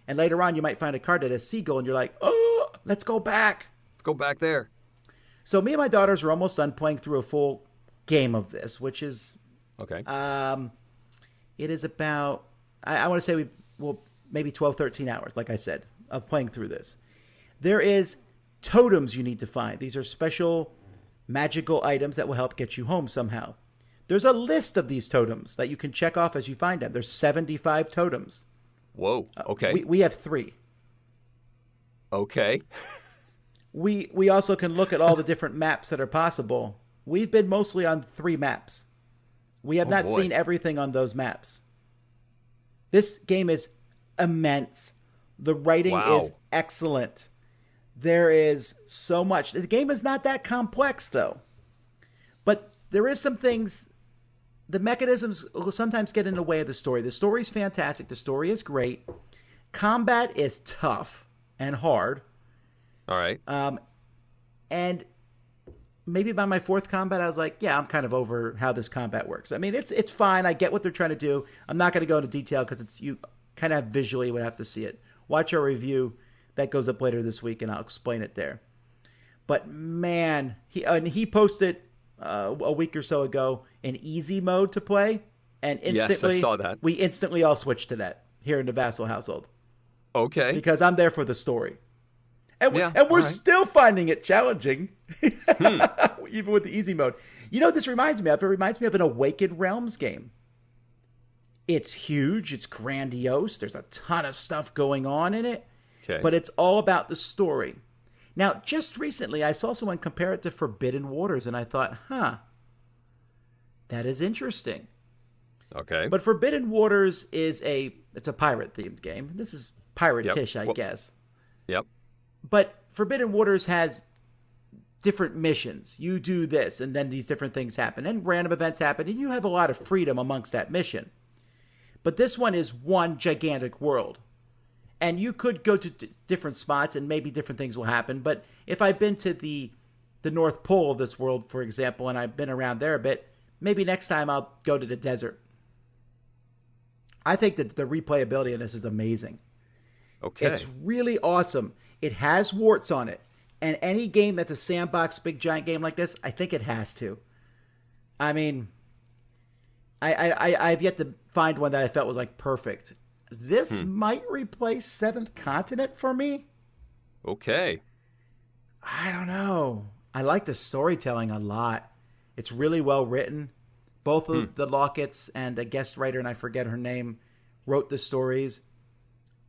Speaker 2: And later on, you might find a card that has seagull and you're like, oh, let's go back.
Speaker 1: Let's go back there.
Speaker 2: So me and my daughters are almost done playing through a full game of this, which is...
Speaker 1: Okay.
Speaker 2: It is about, I want to say maybe 12, 13 hours, like I said, of playing through this. There is totems you need to find. These are special magical items that will help get you home somehow. There's a list of these totems that you can check off as you find them. There's 75 totems.
Speaker 1: Whoa. Okay.
Speaker 2: We have 3.
Speaker 1: Okay.
Speaker 2: We also can look at all the different maps that are possible. We've been mostly on 3 maps. We have not seen everything on those maps. This game is immense. The writing is excellent. There is so much. The game is not that complex, though. But there is some things, the mechanisms will sometimes get in the way of the story. The story is fantastic. The story is great. Combat is tough and hard.
Speaker 1: All right.
Speaker 2: And maybe by my 4th combat, I was like, yeah, I'm kind of over how this combat works. I mean, it's fine. I get what they're trying to do. I'm not going to go into detail because you kind of visually would have to see it. Watch our review that goes up later this week, and I'll explain it there. But man, he posted a week or so ago an easy mode to play, and instantly,
Speaker 1: yes, I saw that.
Speaker 2: We instantly all switched to that here in the Vassal household.
Speaker 1: Okay.
Speaker 2: Because I'm there for the story. And we're
Speaker 1: right.
Speaker 2: still finding it challenging, even with the easy mode. You know what this reminds me of? It reminds me of an Awakened Realms game. It's huge. It's grandiose. There's a ton of stuff going on in it.
Speaker 1: Okay.
Speaker 2: But it's all about the story. Now, just recently, I saw someone compare it to Forbidden Waters, and I thought, that is interesting.
Speaker 1: Okay.
Speaker 2: But Forbidden Waters it's a pirate-themed game. This is pirate-ish, I guess.
Speaker 1: Yep.
Speaker 2: But Forbidden Waters has different missions. You do this, and then these different things happen, and random events happen, and you have a lot of freedom amongst that mission. But this one is one gigantic world. And you could go to different spots, and maybe different things will happen. But if I've been to the North Pole of this world, for example, and I've been around there a bit, maybe next time I'll go to the desert. I think that the replayability in this is amazing.
Speaker 1: Okay.
Speaker 2: It's really awesome. It has warts on it. And any game that's a sandbox, big, giant game like this, I think it has to. I mean, I've yet to find one that I felt was like perfect. This might replace Seventh Continent for me.
Speaker 1: Okay.
Speaker 2: I don't know. I like the storytelling a lot. It's really well written. Both of the Lockett's and a guest writer, and I forget her name, wrote the stories.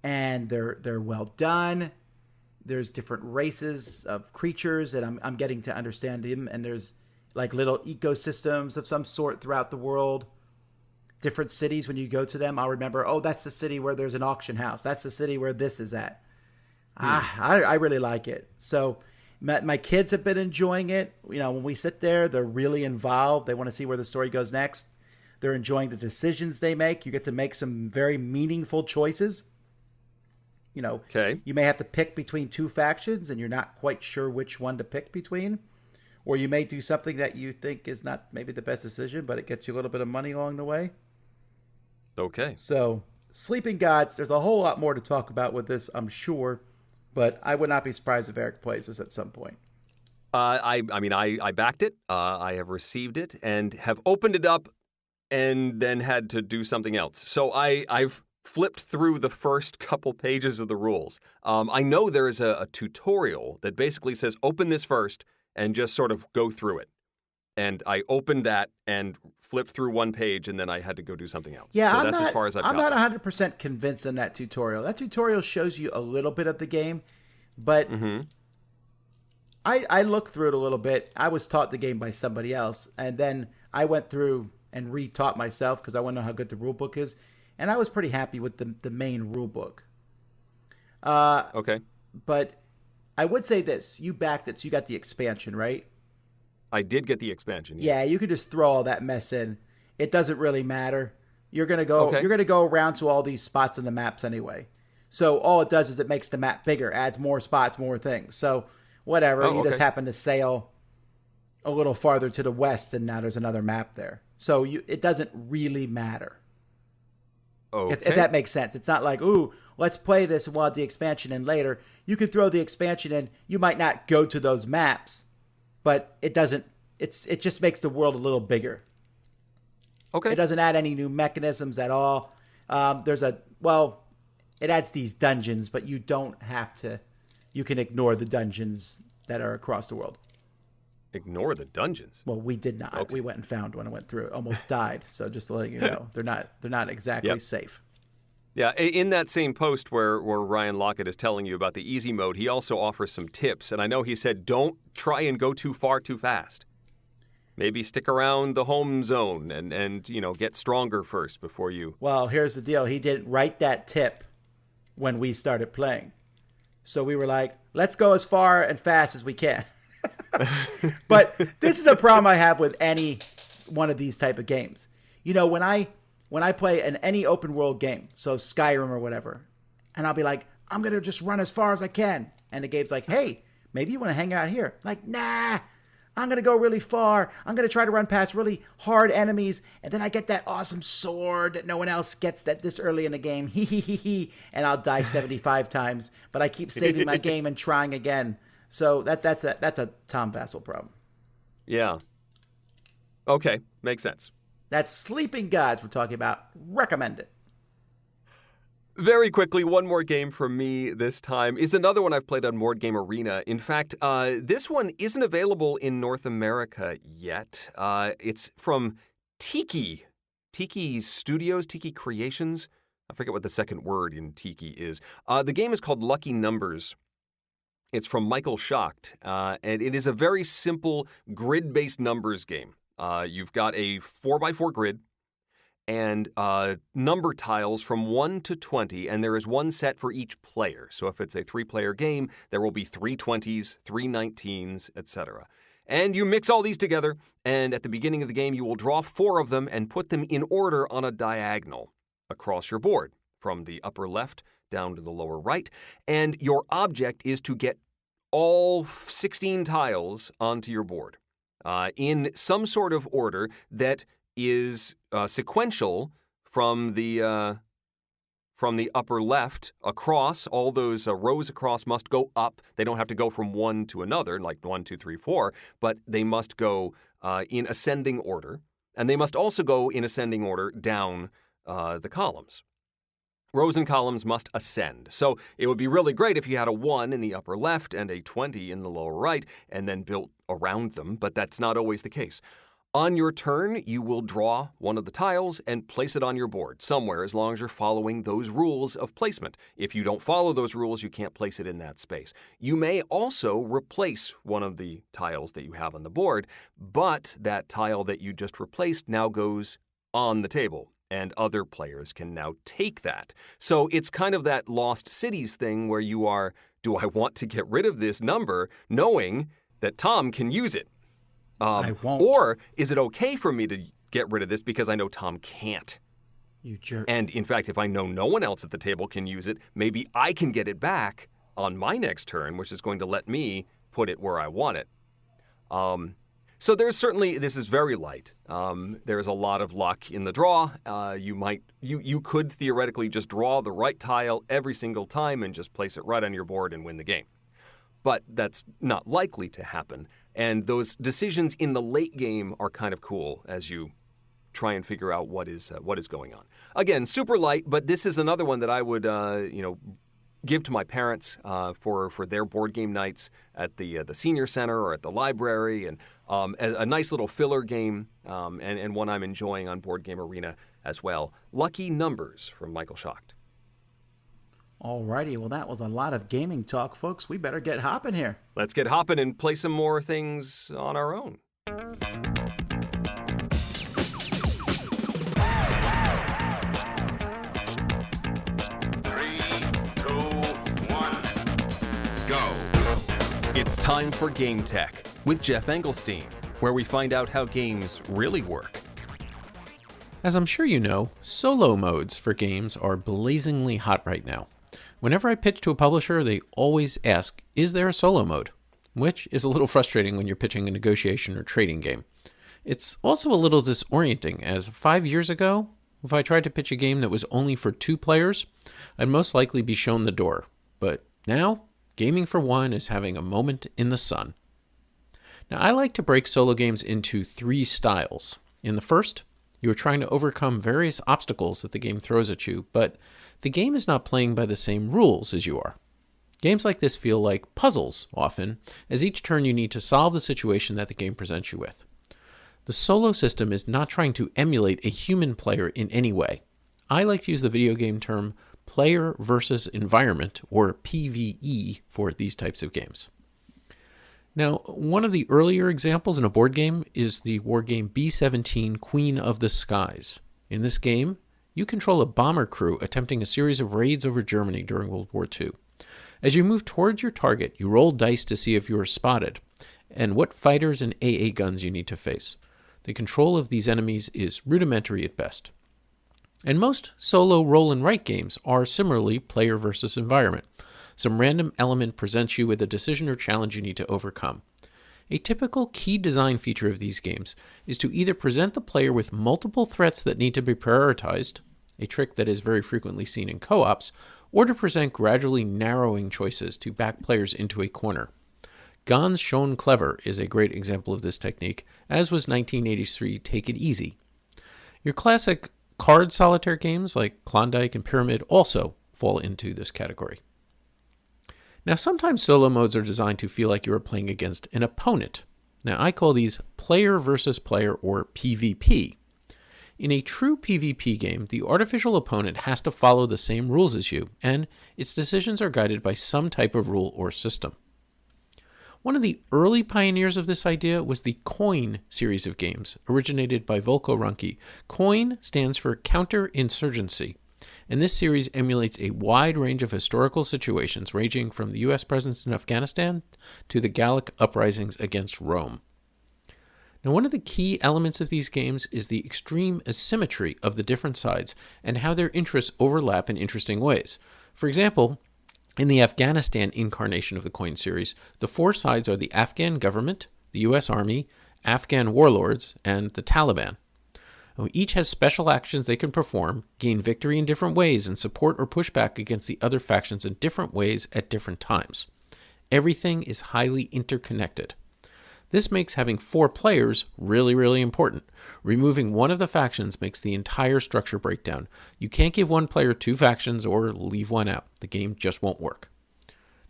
Speaker 2: And they're well done. There's different races of creatures that I'm getting to understand them. And there's like little ecosystems of some sort throughout the world. Different cities, when you go to them, I'll remember, that's the city where there's an auction house. That's the city where this is at. I really like it. So my kids have been enjoying it. You know, when we sit there, they're really involved. They want to see where the story goes next. They're enjoying the decisions they make. You get to make some very meaningful choices. You know, You may have to pick between 2 factions and you're not quite sure which one to pick between. Or you may do something that you think is not maybe the best decision, but it gets you a little bit of money along the way.
Speaker 1: Okay.
Speaker 2: So, Sleeping Gods, there's a whole lot more to talk about with this, I'm sure. But I would not be surprised if Eric plays this at some point.
Speaker 1: I backed it. I have received it and have opened it up and then had to do something else. So I've flipped through the first couple pages of the rules. I know there is a tutorial that basically says open this first and just sort of go through it. And I opened that and flipped through one page and then I had to go do something else.
Speaker 2: Yeah,
Speaker 1: so that's as far as I've
Speaker 2: I'm
Speaker 1: gotten.
Speaker 2: not 100% convinced in that tutorial. That tutorial shows you a little bit of the game, but I looked through it a little bit. I was taught the game by somebody else, and then I went through and re-taught myself because I want to know how good the rule book is, and I was pretty happy with the main rule book.
Speaker 1: Okay.
Speaker 2: But I would say this. You backed it, so you got the expansion, right?
Speaker 1: I did get the expansion.
Speaker 2: Yeah, you could just throw all that mess in. It doesn't really matter. You're gonna go.
Speaker 1: Okay.
Speaker 2: You're gonna go around to all these spots in the maps anyway. So all it does is it makes the map bigger, adds more spots, more things. So whatever. You just happen to sail a little farther to the west, and now there's another map there. So it doesn't really matter.
Speaker 1: Okay.
Speaker 2: If that makes sense. It's not like, ooh, let's play this and we'll have the expansion in later. You could throw the expansion in. You might not go to those maps, but it doesn't. It just makes the world a little bigger.
Speaker 1: Okay.
Speaker 2: It doesn't add any new mechanisms at all. It adds these dungeons, but you don't have to. You can ignore the dungeons that are across the world.
Speaker 1: Ignore the dungeons?
Speaker 2: Well, we did not.
Speaker 1: Okay.
Speaker 2: We went and found one and went through it. Almost died. So just to let you know, they're not exactly safe.
Speaker 1: Yeah, in that same post where Ryan Lockett is telling you about the easy mode, he also offers some tips. And I know he said don't try and go too far too fast. Maybe stick around the home zone and get stronger first before you...
Speaker 2: Well, here's the deal. He didn't write that tip when we started playing. So we were like, let's go as far and fast as we can. But this is a problem I have with any one of these type of games. When I play any open world game, so Skyrim or whatever, and I'll be like, I'm going to just run as far as I can. And the game's like, hey, maybe you want to hang out here. I'm like, nah, I'm going to go really far. I'm going to try to run past really hard enemies. And then I get that awesome sword that no one else gets that this early in the game. And I'll die 75 times. But I keep saving my game and trying again. So that's a Tom Vassell problem.
Speaker 1: Yeah. Okay, makes sense.
Speaker 2: That's Sleeping Gods we're talking about. Recommend it.
Speaker 1: Very quickly, one more game from me this time is another one I've played on Board Game Arena. In fact, this one isn't available in North America yet. It's from Tiki Studios, Tiki Creations. I forget what the second word in Tiki is. The game is called Lucky Numbers. It's from Michael Schacht, and it is a very simple grid-based numbers game. You've got a 4x4 grid and number tiles from 1 to 20, and there is one set for each player. So if it's a 3-player game, there will be 3 20s, 3 19s, etc. And you mix all these together, and at the beginning of the game, you will draw 4 of them and put them in order on a diagonal across your board, from the upper left down to the lower right, and your object is to get all 16 tiles onto your board in some sort of order that is sequential from the upper left across. All those rows across must go up. They don't have to go from one to another, like 1, 2, 3, 4, but they must go in ascending order, and they must also go in ascending order down the columns. Rows and columns must ascend. So it would be really great if you had a 1 in the upper left and a 20 in the lower right, and then built around them, but that's not always the case. On your turn, you will draw one of the tiles and place it on your board somewhere, as long as you're following those rules of placement. If you don't follow those rules, you can't place it in that space. You may also replace one of the tiles that you have on the board, but that tile that you just replaced now goes on the table, and other players can now take that. So it's kind of that Lost Cities thing where you are, do I want to get rid of this number knowing that Tom can use it?
Speaker 2: I won't.
Speaker 1: Or is it okay for me to get rid of this because I know Tom can't?
Speaker 2: You jerk.
Speaker 1: And in fact, if I know no one else at the table can use it, maybe I can get it back on my next turn, which is going to let me put it where I want it. So there's certainly, this is very light. There's a lot of luck in the draw. You could theoretically just draw the right tile every single time and just place it right on your board and win the game. But that's not likely to happen. And those decisions in the late game are kind of cool as you try and figure out what is going on. Again, super light, but this is another one that I would give to my parents for their board game nights at the senior center or at the library, and a nice little filler game, and one I'm enjoying on Board Game Arena as well. Lucky Numbers from Michael Schacht.
Speaker 2: Alrighty, well that was a lot of gaming talk, folks. We better get hopping here.
Speaker 1: Let's get hopping and play some more things on our own.
Speaker 3: 3, 2, 1, go.
Speaker 1: It's time for Game Tech with Geoff Engelstein, where we find out how games really work.
Speaker 4: As I'm sure you know, solo modes for games are blazingly hot right now. Whenever I pitch to a publisher, they always ask, is there a solo mode? Which is a little frustrating when you're pitching a negotiation or trading game. It's also a little disorienting, as 5 years ago, if I tried to pitch a game that was only for 2 players, I'd most likely be shown the door. But now, gaming for one is having a moment in the sun. Now, I like to break solo games into 3 styles. In the first, you are trying to overcome various obstacles that the game throws at you, but the game is not playing by the same rules as you are. Games like this feel like puzzles, often, as each turn you need to solve the situation that the game presents you with. The solo system is not trying to emulate a human player in any way. I like to use the video game term player versus environment, or PvE, for these types of games. Now, one of the earlier examples in a board game is the wargame B-17 Queen of the Skies. In this game, you control a bomber crew attempting a series of raids over Germany during World War II. As you move towards your target, you roll dice to see if you are spotted, and what fighters and AA guns you need to face. The control of these enemies is rudimentary at best. And most solo roll and write games are similarly player versus environment. Some random element presents you with a decision or challenge you need to overcome. A typical key design feature of these games is to either present the player with multiple threats that need to be prioritized, a trick that is very frequently seen in co-ops, or to present gradually narrowing choices to back players into a corner. Gone Shown Clever is a great example of this technique, as was 1983 Take It Easy. Your classic card solitaire games like Klondike and Pyramid also fall into this category. Now, sometimes solo modes are designed to feel like you are playing against an opponent. Now, I call these player versus player, or PvP. In a true PvP game, the artificial opponent has to follow the same rules as you, and its decisions are guided by some type of rule or system. One of the early pioneers of this idea was the Coin series of games, originated by Volko Ruhnke. Coin stands for counterinsurgency, and this series emulates a wide range of historical situations ranging from the U.S. presence in Afghanistan to the Gallic uprisings against Rome. Now, one of the key elements of these games is the extreme asymmetry of the different sides and how their interests overlap in interesting ways. For example, in the Afghanistan incarnation of the Coin series, the 4 sides are the Afghan government, the U.S. Army, Afghan warlords, and the Taliban. Each has special actions they can perform, gain victory in different ways, and support or push back against the other factions in different ways at different times. Everything is highly interconnected. This makes having 4 players really, really important. Removing one of the factions makes the entire structure break down. You can't give one player 2 factions or leave one out. The game just won't work.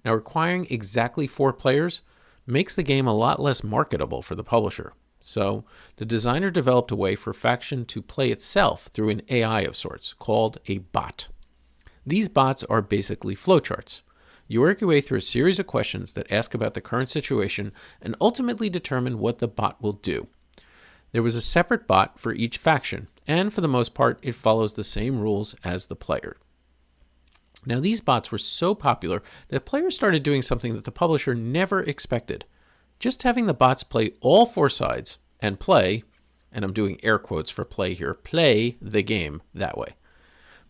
Speaker 4: Now, requiring exactly 4 players makes the game a lot less marketable for the publisher. So, the designer developed a way for faction to play itself through an AI of sorts, called a bot. These bots are basically flowcharts. You work your way through a series of questions that ask about the current situation and ultimately determine what the bot will do. There was a separate bot for each faction, and for the most part, it follows the same rules as the player. Now, these bots were so popular that players started doing something that the publisher never expected. Just having the bots play all 4 sides and play, and I'm doing air quotes for play here, play the game that way.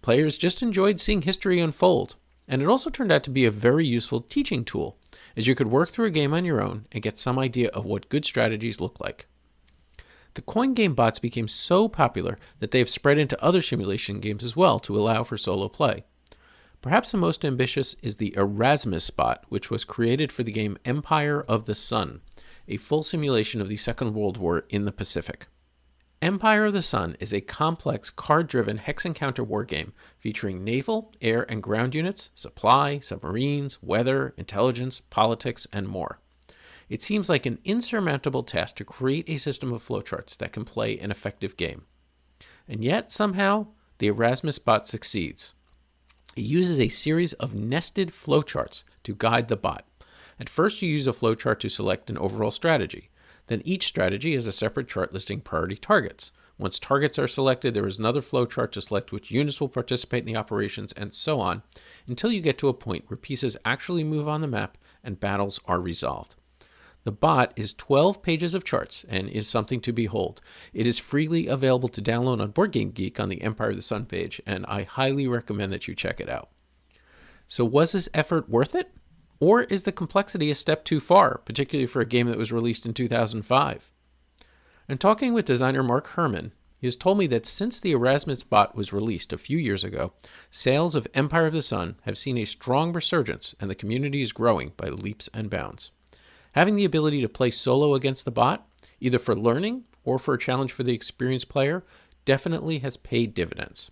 Speaker 4: Players just enjoyed seeing history unfold, and it also turned out to be a very useful teaching tool, as you could work through a game on your own and get some idea of what good strategies look like. The coin game bots became so popular that they have spread into other simulation games as well to allow for solo play. Perhaps the most ambitious is the Erasmus bot, which was created for the game Empire of the Sun, a full simulation of the Second World War in the Pacific. Empire of the Sun is a complex card-driven hex encounter wargame featuring naval, air, and ground units, supply, submarines, weather, intelligence, politics, and more. It seems like an insurmountable task to create a system of flowcharts that can play an effective game. And yet, somehow, the Erasmus bot succeeds. It uses a series of nested flowcharts to guide the bot. At first, you use a flowchart to select an overall strategy. Then each strategy has a separate chart listing priority targets. Once targets are selected, there is another flowchart to select which units will participate in the operations, and so on, until you get to a point where pieces actually move on the map and battles are resolved. The bot is 12 pages of charts and is something to behold. It is freely available to download on BoardGameGeek on the Empire of the Sun page, and I highly recommend that you check it out. So was this effort worth it? Or is the complexity a step too far, particularly for a game that was released in 2005? In talking with designer Mark Herman, he has told me that since the Erasmus bot was released a few years ago, sales of Empire of the Sun have seen a strong resurgence and the community is growing by leaps and bounds. Having the ability to play solo against the bot, either for learning or for a challenge for the experienced player, definitely has paid dividends.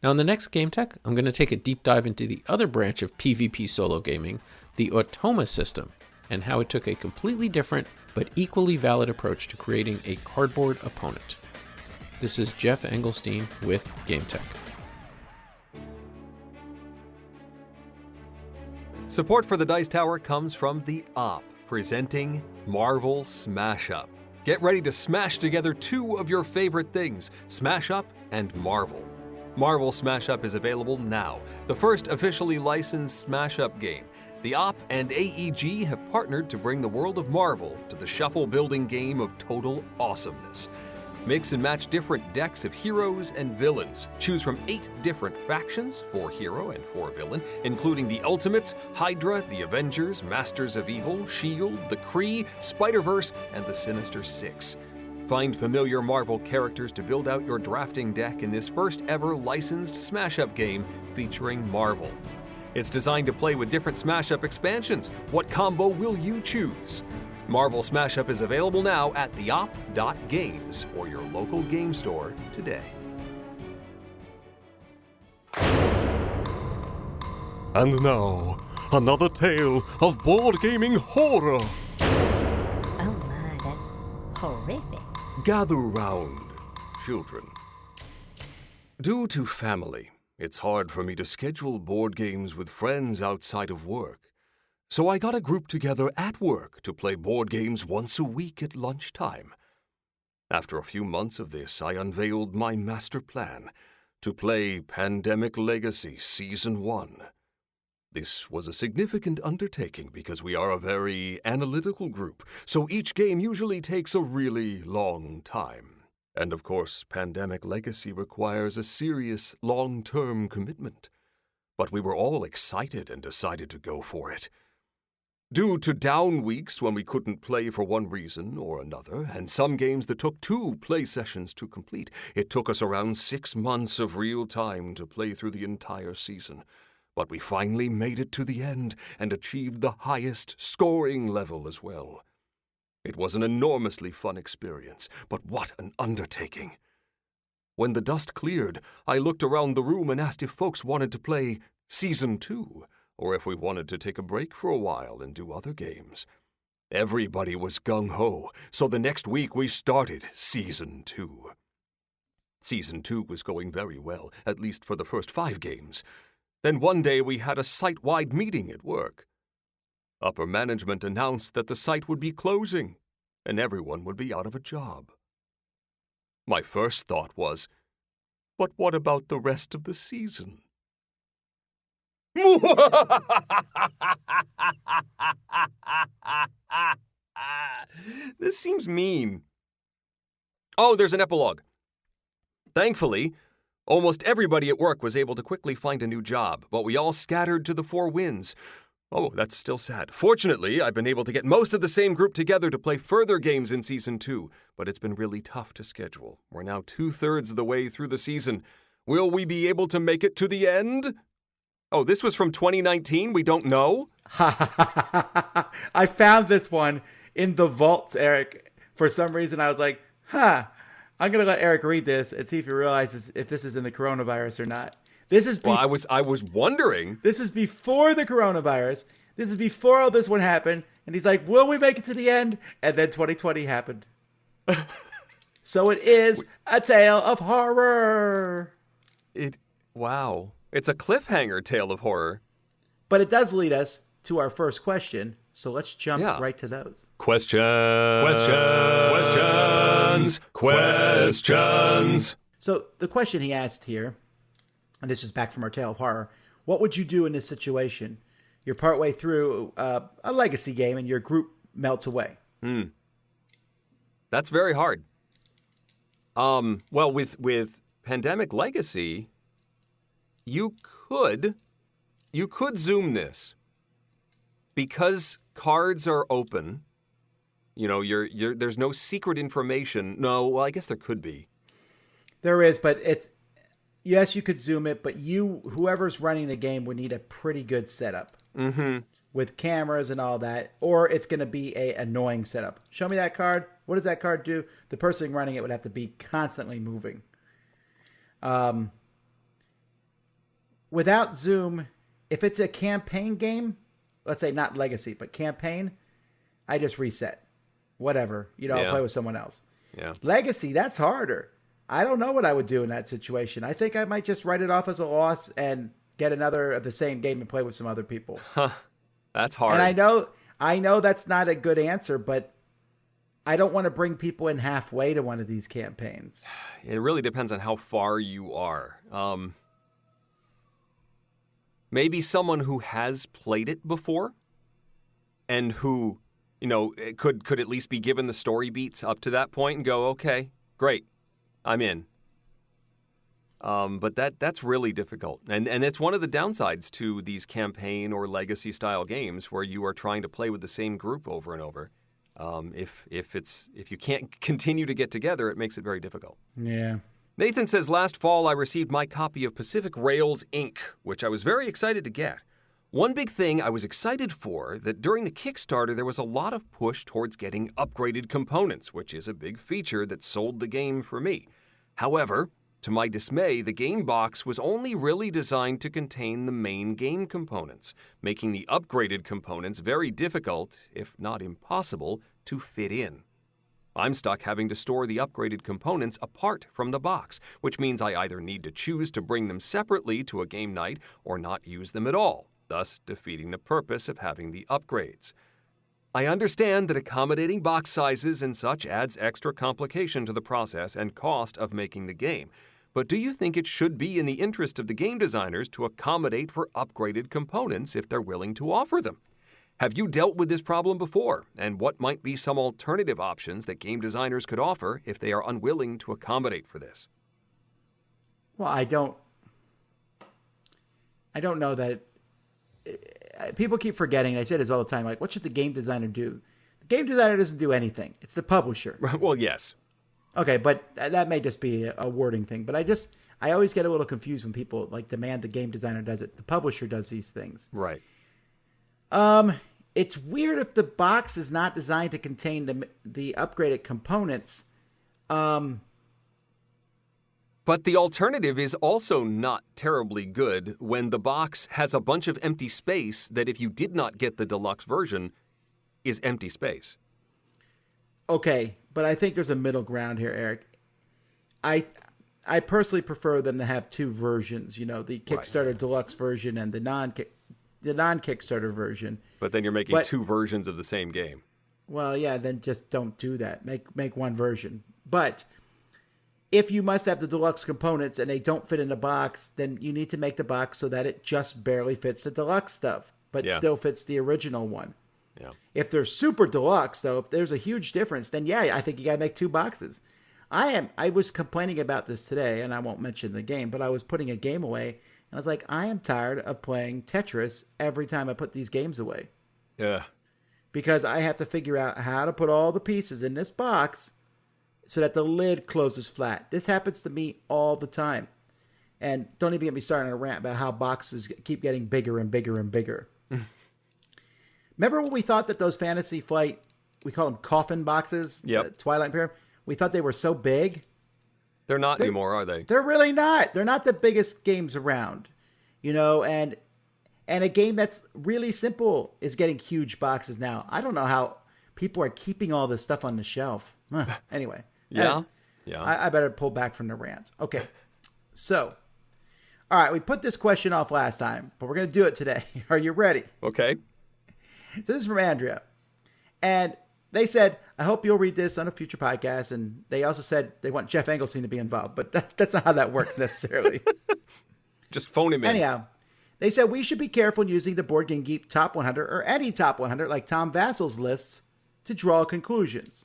Speaker 4: Now in the next Game Tech, I'm going to take a deep dive into the other branch of PvP solo gaming, the Automa system, and how it took a completely different but equally valid approach to creating a cardboard opponent. This is Geoff Engelstein with Game Tech.
Speaker 1: Support for the Dice Tower comes from the Op, presenting Marvel Smash Up. Get ready to smash together two of your favorite things, Smash Up and Marvel. Marvel Smash Up is available now, the first officially licensed Smash Up game. The Op and AEG have partnered to bring the world of Marvel to the shuffle-building game of total awesomeness. Mix and match different decks of heroes and villains. Choose from 8 different factions, 4 hero and 4 villain, including the Ultimates, Hydra, the Avengers, Masters of Evil, S.H.I.E.L.D., the Kree, Spider-Verse, and the Sinister Six. Find familiar Marvel characters to build out your drafting deck in this first ever licensed Smash-Up game featuring Marvel. It's designed to play with different Smash-Up expansions. What combo will you choose? Marvel Smash-Up is available now at theop.games or your local game store today.
Speaker 5: And now, another tale of board gaming horror.
Speaker 6: Oh my, that's horrific.
Speaker 3: Gather round, children. Due to family, it's hard for me to schedule board games with friends outside of work. So I got a group together at work to play board games once a week at lunchtime. After a few months of this, I unveiled my master plan to play Pandemic Legacy Season 1. This was a significant undertaking because we are a very analytical group, so each game usually takes a really long time. And of course, Pandemic Legacy requires a serious, long-term commitment. But we were all excited and decided to go for it. Due to down weeks when we couldn't play for one reason or another, and some games that took 2 play sessions to complete, it took us around 6 months of real time to play through the entire season. But we finally made it to the end and achieved the highest scoring level as well. It was an enormously fun experience, but what an undertaking. When the dust cleared, I looked around the room and asked if folks wanted to play Season 2, or if we wanted to take a break for a while and do other games. Everybody was gung-ho, so the next week we started Season 2. Season 2 was going very well, at least for the first 5 games. Then one day we had a site-wide meeting at work. Upper management announced that the site would be closing, and everyone would be out of a job. My first thought was, but what about the rest of the season?
Speaker 1: This seems mean. Oh, there's an epilogue. Thankfully, almost everybody at work was able to quickly find a new job, but we all scattered to the 4 winds. Oh, that's still sad. Fortunately, I've been able to get most of the same group together to play further games in Season 2, but it's been really tough to schedule. We're now 2/3 of the way through the season. Will we be able to make it to the end? Oh, this was from 2019? We don't know?
Speaker 2: I found this one in the vaults, Eric. For some reason, I was like, I'm going to let Eric read this and see if he realizes if this is in the coronavirus or not. This is
Speaker 1: Well, I was wondering.
Speaker 2: This is before the coronavirus. This is before all this one happened. And he's like, will we make it to the end? And then 2020 happened. So it is a tale of horror.
Speaker 1: Wow. It's a cliffhanger tale of horror.
Speaker 2: But it does lead us to our first question. So let's jump right to those.
Speaker 1: Questions.
Speaker 2: So the question he asked here, and this is back from our tale of horror, what would you do in this situation? You're partway through a legacy game and your group melts away.
Speaker 1: That's very hard. Well, with Pandemic Legacy, you could zoom this. Because cards are open, you know, there's no secret information. No, well, I guess there could be.
Speaker 2: There is, but yes, you could zoom it, but whoever's running the game would need a pretty good setup. Mm-hmm. With cameras and all that, or it's going to be a annoying setup. Show me that card. What does that card do? The person running it would have to be constantly moving. Without zoom, if it's a campaign game, let's say not legacy, but campaign, I just reset. Whatever. I'll play with someone else.
Speaker 1: Yeah.
Speaker 2: Legacy, that's harder. I don't know what I would do in that situation. I think I might just write it off as a loss and get another of the same game and play with some other people.
Speaker 1: Huh. That's hard.
Speaker 2: And I know that's not a good answer, but I don't want to bring people in halfway to one of these campaigns.
Speaker 1: It really depends on how far you are. Maybe someone who has played it before and who, could at least be given the story beats up to that point and go, okay, great, I'm in. But that's really difficult. And it's one of the downsides to these campaign or legacy style games where you are trying to play with the same group over and over. If you can't continue to get together, it makes it very difficult.
Speaker 2: Yeah.
Speaker 1: Nathan says, last fall I received my copy of Pacific Rails Inc., which I was very excited to get. One big thing I was excited for, that during the Kickstarter there was a lot of push towards getting upgraded components, which is a big feature that sold the game for me. However, to my dismay, the game box was only really designed to contain the main game components, making the upgraded components very difficult, if not impossible, to fit in. I'm stuck having to store the upgraded components apart from the box, which means I either need to choose to bring them separately to a game night or not use them at all, thus defeating the purpose of having the upgrades. I understand that accommodating box sizes and such adds extra complication to the process and cost of making the game, but do you think it should be in the interest of the game designers to accommodate for upgraded components if they're willing to offer them? Have you dealt with this problem before, and what might be some alternative options that game designers could offer if they are unwilling to accommodate for this?
Speaker 2: Well, I don't know that. People keep forgetting. I say this all the time. Like, what should the game designer do? The game designer doesn't do anything. It's the publisher.
Speaker 1: Well, yes.
Speaker 2: Okay, but that may just be a wording thing. But I always get a little confused when people demand the game designer does it. The publisher does these things.
Speaker 1: Right.
Speaker 2: It's weird if the box is not designed to contain the upgraded components.
Speaker 1: But the alternative is also not terribly good when the box has a bunch of empty space that if you did not get the deluxe version is empty space.
Speaker 2: Okay, but I think there's a middle ground here, Eric. I personally prefer them to have two versions, the Kickstarter deluxe version and the non-Kickstarter version.
Speaker 1: But then you're making two versions of the same game.
Speaker 2: Well, yeah, then just don't do that. Make one version. But if you must have the deluxe components and they don't fit in the box, then you need to make the box so that it just barely fits the deluxe stuff, but still fits the original one.
Speaker 1: Yeah.
Speaker 2: If they're super deluxe, though, if there's a huge difference, then I think you got to make two boxes. I was complaining about this today, and I won't mention the game, but I was putting a game away, and I was like, I am tired of playing Tetris every time I put these games away.
Speaker 1: Yeah.
Speaker 2: Because I have to figure out how to put all the pieces in this box so that the lid closes flat. This happens to me all the time. And don't even get me started on a rant about how boxes keep getting bigger and bigger and bigger. Remember when we thought that those Fantasy Flight, we call them coffin boxes,
Speaker 1: yep.
Speaker 2: Twilight Imperium, we thought they were so big
Speaker 1: They're not anymore, are they?
Speaker 2: They're really not. They're not the biggest games around, and a game that's really simple is getting huge boxes now. I don't know how people are keeping all this stuff on the shelf. Anyway.
Speaker 1: Yeah.
Speaker 2: I better pull back from the rant. Okay. So, all right, we put this question off last time, but we're going to do it today. Are you ready?
Speaker 1: Okay.
Speaker 2: So this is from Andrea. And they said, I hope you'll read this on a future podcast. And they also said they want Jeff Engelstein to be involved, but that's not how that works necessarily.
Speaker 1: Just phone him in.
Speaker 2: Anyhow, they said we should be careful using the Board Game Geek Top 100 or any Top 100 like Tom Vassel's lists to draw conclusions.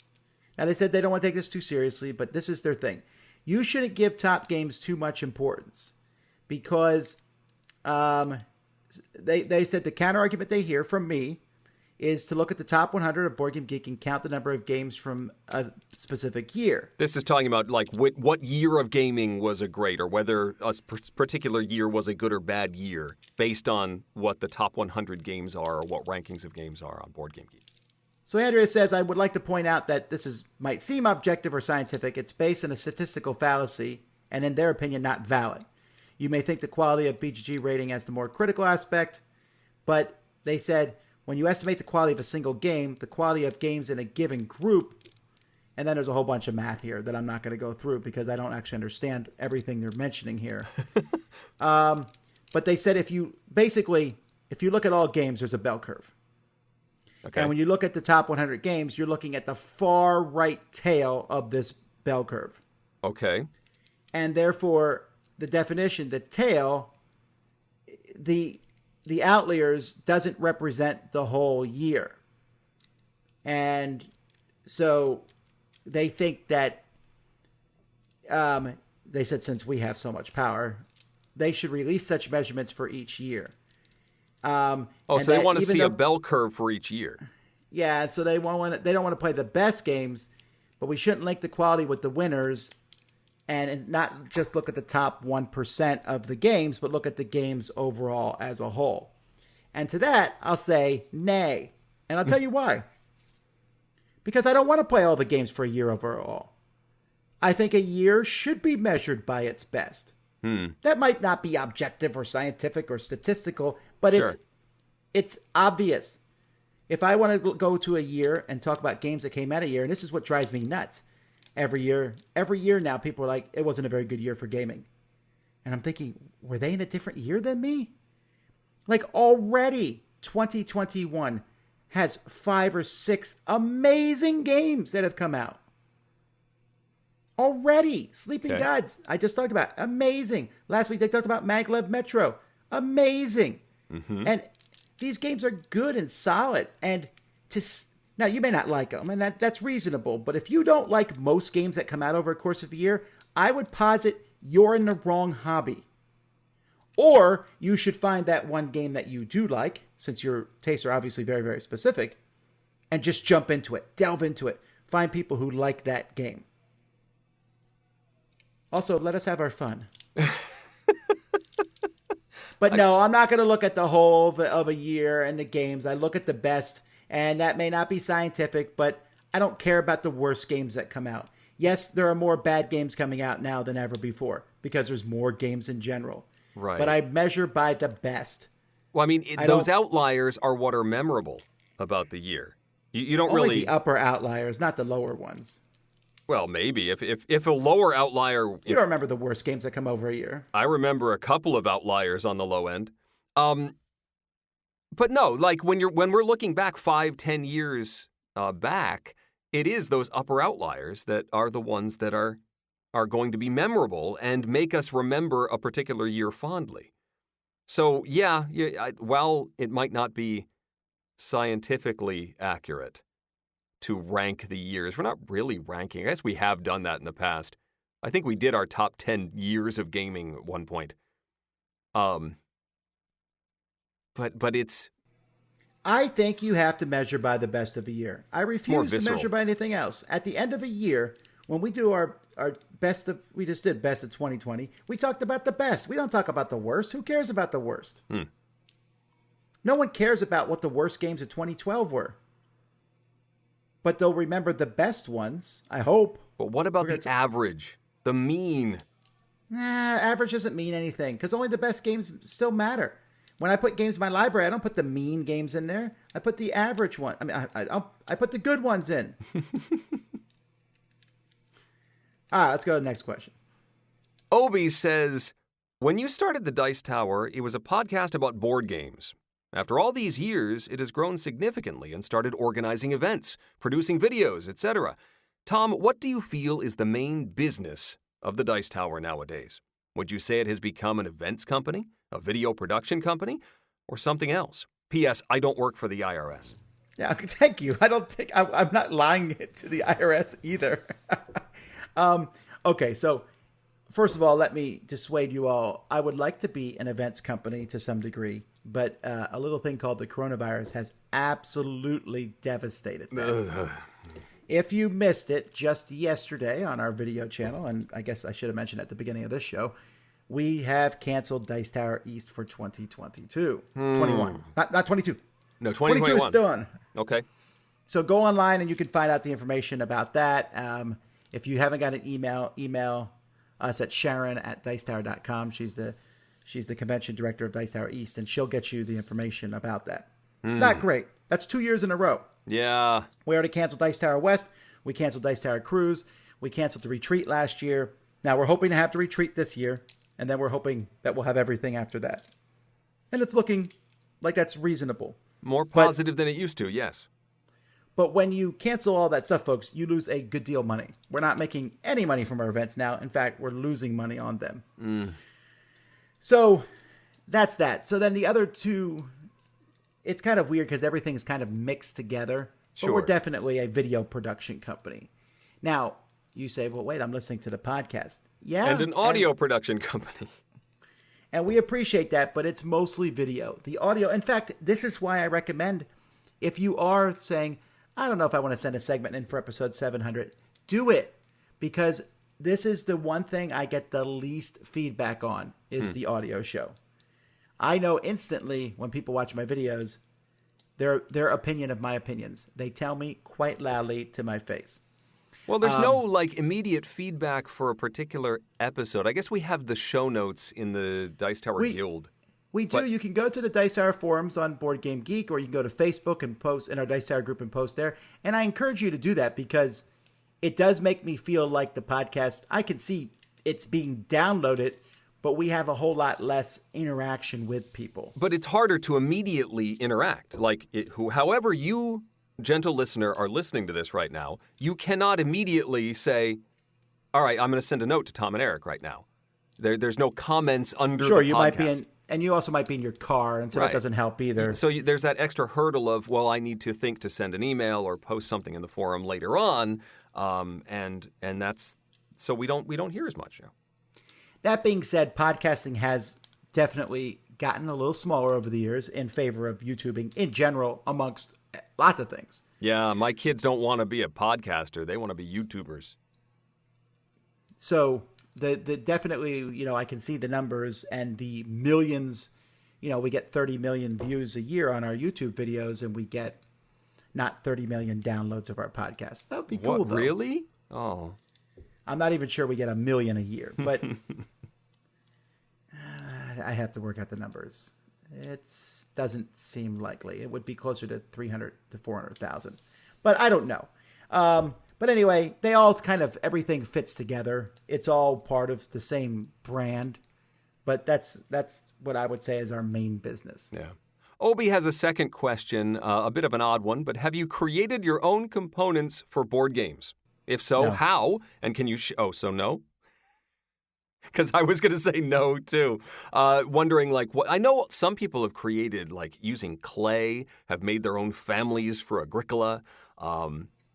Speaker 2: Now, they said they don't want to take this too seriously, but this is their thing. You shouldn't give top games too much importance because they said the counter argument they hear from me is to look at the top 100 of Board Game Geek and count the number of games from a specific year.
Speaker 1: This is talking about like what year of gaming was a great, or whether a particular year was a good or bad year based on what the top 100 games are or what rankings of games are on Board Game Geek.
Speaker 2: So Andrea says, I would like to point out that this might seem objective or scientific. It's based on a statistical fallacy and in their opinion, not valid. You may think the quality of BGG rating has the more critical aspect, but they said, when you estimate the quality of a single game, the quality of games in a given group, and then there's a whole bunch of math here that I'm not going to go through because I don't actually understand everything they're mentioning here. But they said if you look at all games, there's a bell curve. Okay. And when you look at the top 100 games, you're looking at the far right tail of this bell curve.
Speaker 1: Okay.
Speaker 2: And therefore, the definition, the tail, the outliers doesn't represent the whole year. And so they think that, they said since we have so much power, they should release such measurements for each year.
Speaker 1: So they want to see a bell curve for each year.
Speaker 2: Yeah, so they don't want to play the best games, but we shouldn't link the quality with the winners and not just look at the top 1% of the games, but look at the games overall as a whole. And to that, I'll say nay. And I'll tell you why. Because I don't want to play all the games for a year overall. I think a year should be measured by its best. That might not be objective or scientific or statistical, but
Speaker 1: sure.
Speaker 2: It's obvious. If I want to go to a year and talk about games that came out a year, and this is what drives me nuts. Every year now, people are like, it wasn't a very good year for gaming. And I'm thinking, were they in a different year than me? Like already 2021 has 5 or 6 amazing games that have come out. Already. Sleeping Gods, I just talked about. Amazing. Last week they talked about Maglev Metro. Amazing. Mm-hmm. And these games are good and solid. And now you may not like them, and that's reasonable. But if you don't like most games that come out over a course of a year, I would posit you're in the wrong hobby. Or you should find that one game that you do like, since your tastes are obviously very, very specific, and just jump into it. Delve into it. Find people who like that game. Also, let us have our fun. But no, I'm not going to look at the whole of a year and the games. I look at the best, and that may not be scientific, but I don't care about the worst games that come out. Yes, there are more bad games coming out now than ever before because there's more games in general.
Speaker 1: Right.
Speaker 2: But I measure by the best.
Speaker 1: Well, I mean, those outliers are what are memorable about the year. You don't
Speaker 2: Only
Speaker 1: really...
Speaker 2: the upper outliers, not the lower ones.
Speaker 1: Well, maybe. If a lower outlier...
Speaker 2: You don't remember the worst games that come over a year.
Speaker 1: I remember a couple of outliers on the low end. But no, like when we're looking back 5-10 years back, it is those upper outliers that are the ones that are going to be memorable and make us remember a particular year fondly. So, yeah, while it might not be scientifically accurate to rank the years, we're not really ranking. I guess we have done that in the past. I think we did our top 10 years of gaming at one point. But it's...
Speaker 2: I think you have to measure by the best of the year. I refuse to measure by anything else. At the end of a year, when we do our best of... We just did best of 2020. We talked about the best. We don't talk about the worst. Who cares about the worst? No one cares about what the worst games of 2012 were. But they'll remember the best ones, I hope.
Speaker 1: But what about the average The mean.
Speaker 2: Nah, average doesn't mean anything because only the best games still matter. When I put games in my library, I don't put the mean games in there. I put the average one. I mean, I put the good ones in. All right, let's go to the next question.
Speaker 1: Obi says, when you started the Dice Tower, it was a podcast about board games. After all these years, it has grown significantly and started organizing events, producing videos, etc. Tom, what do you feel is the main business of the Dice Tower nowadays? Would you say it has become an events company, a video production company, or something else? P.S. I don't work for the IRS.
Speaker 2: Yeah, thank you. I don't think I'm not lying to the IRS either. Okay, so first of all, let me dissuade you all. I would like to be an events company to some degree, but a little thing called the coronavirus has absolutely devastated that. If you missed it just yesterday on our video channel, and I guess I should have mentioned at the beginning of this show, we have canceled Dice Tower East for 2022. 21. Not 22.
Speaker 1: No, 2021.
Speaker 2: 22 is still on.
Speaker 1: Okay.
Speaker 2: So go online and you can find out the information about that. If you haven't got an email us at Sharon@dicetower.com. She's the convention director of Dice Tower East, and she'll get you the information about that. Not great. That's 2 years in a row.
Speaker 1: Yeah.
Speaker 2: We already canceled Dice Tower West. We canceled Dice Tower Cruise. We canceled the retreat last year. Now we're hoping to have the retreat this year, and then we're hoping that we'll have everything after that. And it's looking like that's reasonable.
Speaker 1: More positive than it used to, yes.
Speaker 2: But when you cancel all that stuff, folks, you lose a good deal of money. We're not making any money from our events now. In fact, we're losing money on them. So that's that. So then the other two, it's kind of weird because everything's kind of mixed together. But
Speaker 1: Sure.
Speaker 2: we're definitely a video production company. Now, you say, well, wait, I'm listening to the podcast. Yeah.
Speaker 1: And an audio production company.
Speaker 2: And we appreciate that, but it's mostly video. The audio, in fact, this is why I recommend if you are saying, I don't know if I want to send a segment in for episode 700, do it. Because this is the one thing I get the least feedback on is the audio show. I know instantly when people watch my videos, their opinion of my opinions. They tell me quite loudly to my face.
Speaker 1: Well, there's no immediate feedback for a particular episode. I guess we have the show notes in the Dice Tower Guild.
Speaker 2: We do. You can go to the Dice Tower forums on Board Game Geek, or you can go to Facebook and post in our Dice Tower group and post there. And I encourage you to do that because it does make me feel like the podcast, I can see it's being downloaded, but we have a whole lot less interaction with people.
Speaker 1: But it's harder to immediately interact. However you, gentle listener, are listening to this right now, you cannot immediately say, all right, I'm going to send a note to Tom and Eric right now. There's no comments under the podcast.
Speaker 2: Sure, you might be in, and you also might be in your car, and so that doesn't help either.
Speaker 1: So there's that extra hurdle of, well, I need to think to send an email or post something in the forum later on, and that's so we don't hear as much now.
Speaker 2: That being said, podcasting has definitely gotten a little smaller over the years in favor of YouTubing in general, amongst lots of things.
Speaker 1: Yeah, my kids don't want to be a podcaster; they want to be YouTubers.
Speaker 2: So the definitely, I can see the numbers and the millions. We get 30 million views a year on our YouTube videos, and we get not 30 million downloads of our podcast. That would be cool, though.
Speaker 1: Really? Oh.
Speaker 2: I'm not even sure we get 1 million a year, but I have to work out the numbers. It doesn't seem likely. It would be closer to 300 to 400,000, but I don't know. But anyway, they all everything fits together. It's all part of the same brand, but that's what I would say is our main business.
Speaker 1: Yeah. Obi has a second question, a bit of an odd one, but have you created your own components for board games? If so,
Speaker 2: No.
Speaker 1: how? And can you... so no? Because I was going to say no, too. Wondering, what... I know some people have created, using clay, have made their own families for Agricola.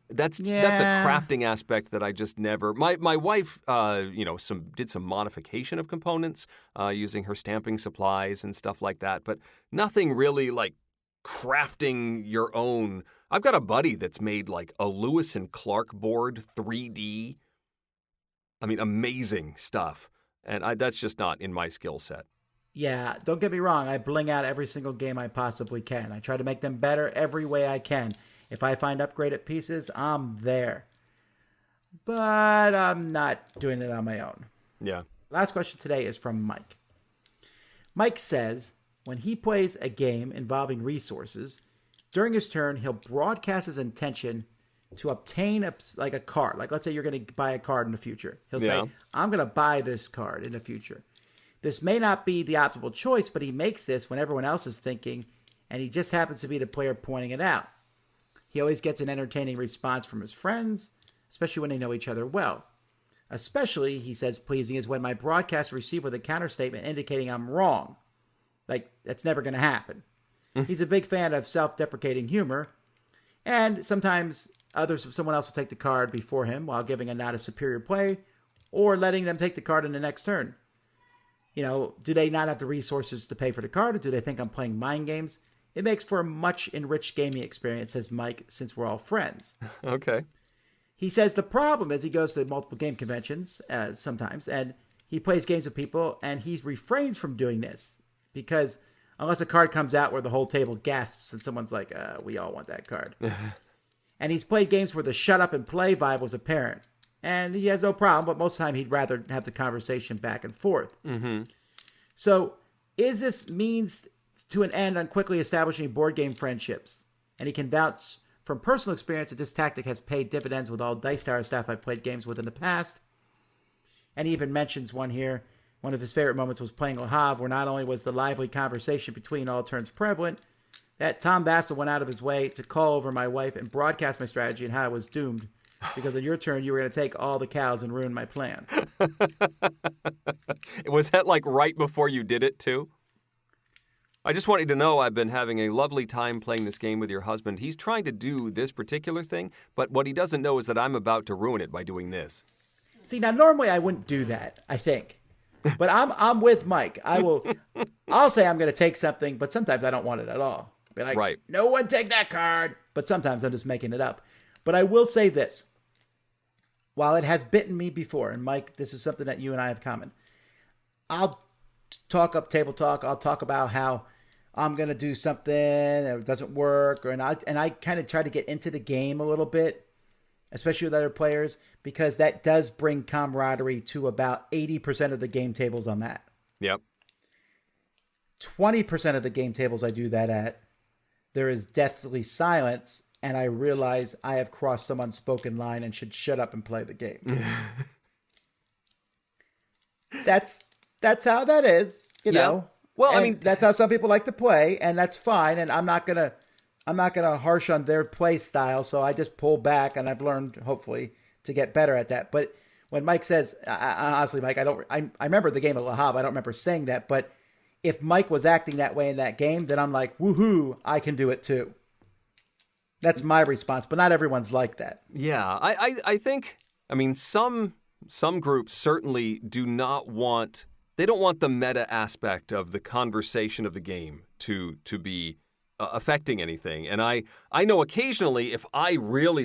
Speaker 1: That's a crafting aspect that I just never... My wife, did some modification of components using her stamping supplies and stuff like that, but nothing really crafting your own. I've got a buddy that's made a Lewis and Clark board 3D. I mean, amazing stuff. And that's just not in my skill set.
Speaker 2: Yeah, don't get me wrong. I bling out every single game I possibly can. I try to make them better every way I can. If I find upgraded pieces, I'm there. but I'm not doing it on my own.
Speaker 1: Yeah.
Speaker 2: Last question today is from Mike. Mike says when he plays a game involving resources, during his turn, he'll broadcast his intention to obtain a card. Like, let's say you're going to buy a card in the future. He'll say, I'm going to buy this card in the future. This may not be the optimal choice, but he makes this when everyone else is thinking, and he just happens to be the player pointing it out. He always gets an entertaining response from his friends, especially when they know each other well. Especially, he says, pleasing is when my broadcast received with a counterstatement indicating I'm wrong. Like, that's never going to happen. He's a big fan of self-deprecating humor, and sometimes someone else will take the card before him while giving a nod of superior play, or letting them take the card in the next turn. You know, do they not have the resources to pay for the card, or do they think I'm playing mind games? It makes for a much enriched gaming experience, says Mike, since we're all friends.
Speaker 1: Okay.
Speaker 2: He says the problem is he goes to multiple game conventions sometimes, and he plays games with people, and he refrains from doing this because unless a card comes out where the whole table gasps and someone's like, we all want that card. And he's played games where the shut up and play vibe was apparent. And he has no problem, but most of the time he'd rather have the conversation back and forth. Mm-hmm. So is this means to an end on quickly establishing board game friendships? And he can vouch from personal experience that this tactic has paid dividends with all Dice Tower staff I've played games with in the past. And he even mentions one here. One of his favorite moments was playing Le Havre, where not only was the lively conversation between all turns prevalent, that Tom Bassel went out of his way to call over my wife and broadcast my strategy and how I was doomed. Because on your turn, you were going to take all the cows and ruin my plan.
Speaker 1: Was that like right before you did it, too? I just want you to know I've been having a lovely time playing this game with your husband. He's trying to do this particular thing, but what he doesn't know is that I'm about to ruin it by doing this.
Speaker 2: See, now normally I wouldn't do that, I think. But I'm with Mike. I'll say I'm going to take something, but sometimes I don't want it at all. Be like,
Speaker 1: right.
Speaker 2: No one take that card. But sometimes I'm just making it up. But I will say this. While it has bitten me before, and Mike, this is something that you and I have common. I'll talk up table talk. I'll talk about how I'm going to do something and it doesn't work. And I kind of try to get into the game a little bit, especially with other players, because that does bring camaraderie to about 80% of the game tables I'm at.
Speaker 1: Yep.
Speaker 2: 20% of the game tables I do that at, there is deathly silence, and I realize I have crossed some unspoken line and should shut up and play the game. That's how that is, you know.
Speaker 1: Well,
Speaker 2: and
Speaker 1: I mean,
Speaker 2: that's how some people like to play, and that's fine. And I'm not gonna harsh on their play style, so I just pull back, and I've learned hopefully to get better at that. But when Mike says, honestly, Mike, I remember the game at Le Havre. I don't remember saying that, but if Mike was acting that way in that game, then I'm like, woohoo, I can do it too. That's my response, but not everyone's like that.
Speaker 1: Yeah, I think, I mean, some groups certainly do not want, they don't want the meta aspect of the conversation of the game to be affecting anything. And I know occasionally if I really,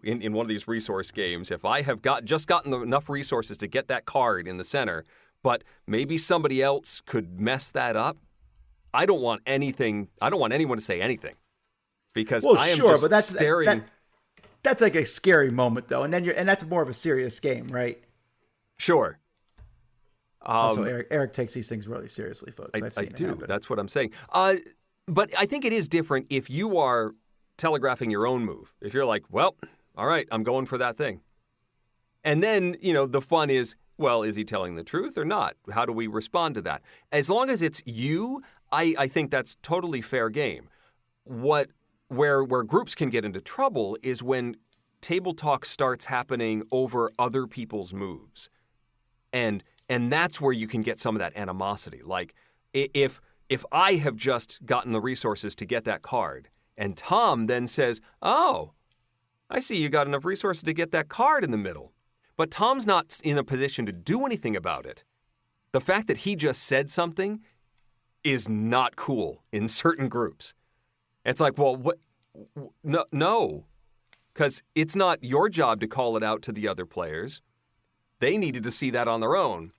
Speaker 1: in one of these resource games, if I have just gotten enough resources to get that card in the center, but maybe somebody else could mess that up, I don't want anyone to say anything. Because I am just staring.
Speaker 2: That's like a scary moment, though, and that's more of a serious game, right?
Speaker 1: Sure.
Speaker 2: Also, Eric takes these things really seriously, folks. I've seen it happen.
Speaker 1: That's what I'm saying. But I think it is different if you are telegraphing your own move. If you're like, well, all right, I'm going for that thing. And then, the fun is, well, is he telling the truth or not? How do we respond to that? As long as it's you, I think that's totally fair game. Where groups can get into trouble is when table talk starts happening over other people's moves. And that's where you can get some of that animosity. Like, if I have just gotten the resources to get that card, and Tom then says, oh, I see you got enough resources to get that card in the middle. But Tom's not in a position to do anything about it. The fact that he just said something is not cool in certain groups. It's like, well, what? No, because it's not your job to call it out to the other players. They needed to see that on their own.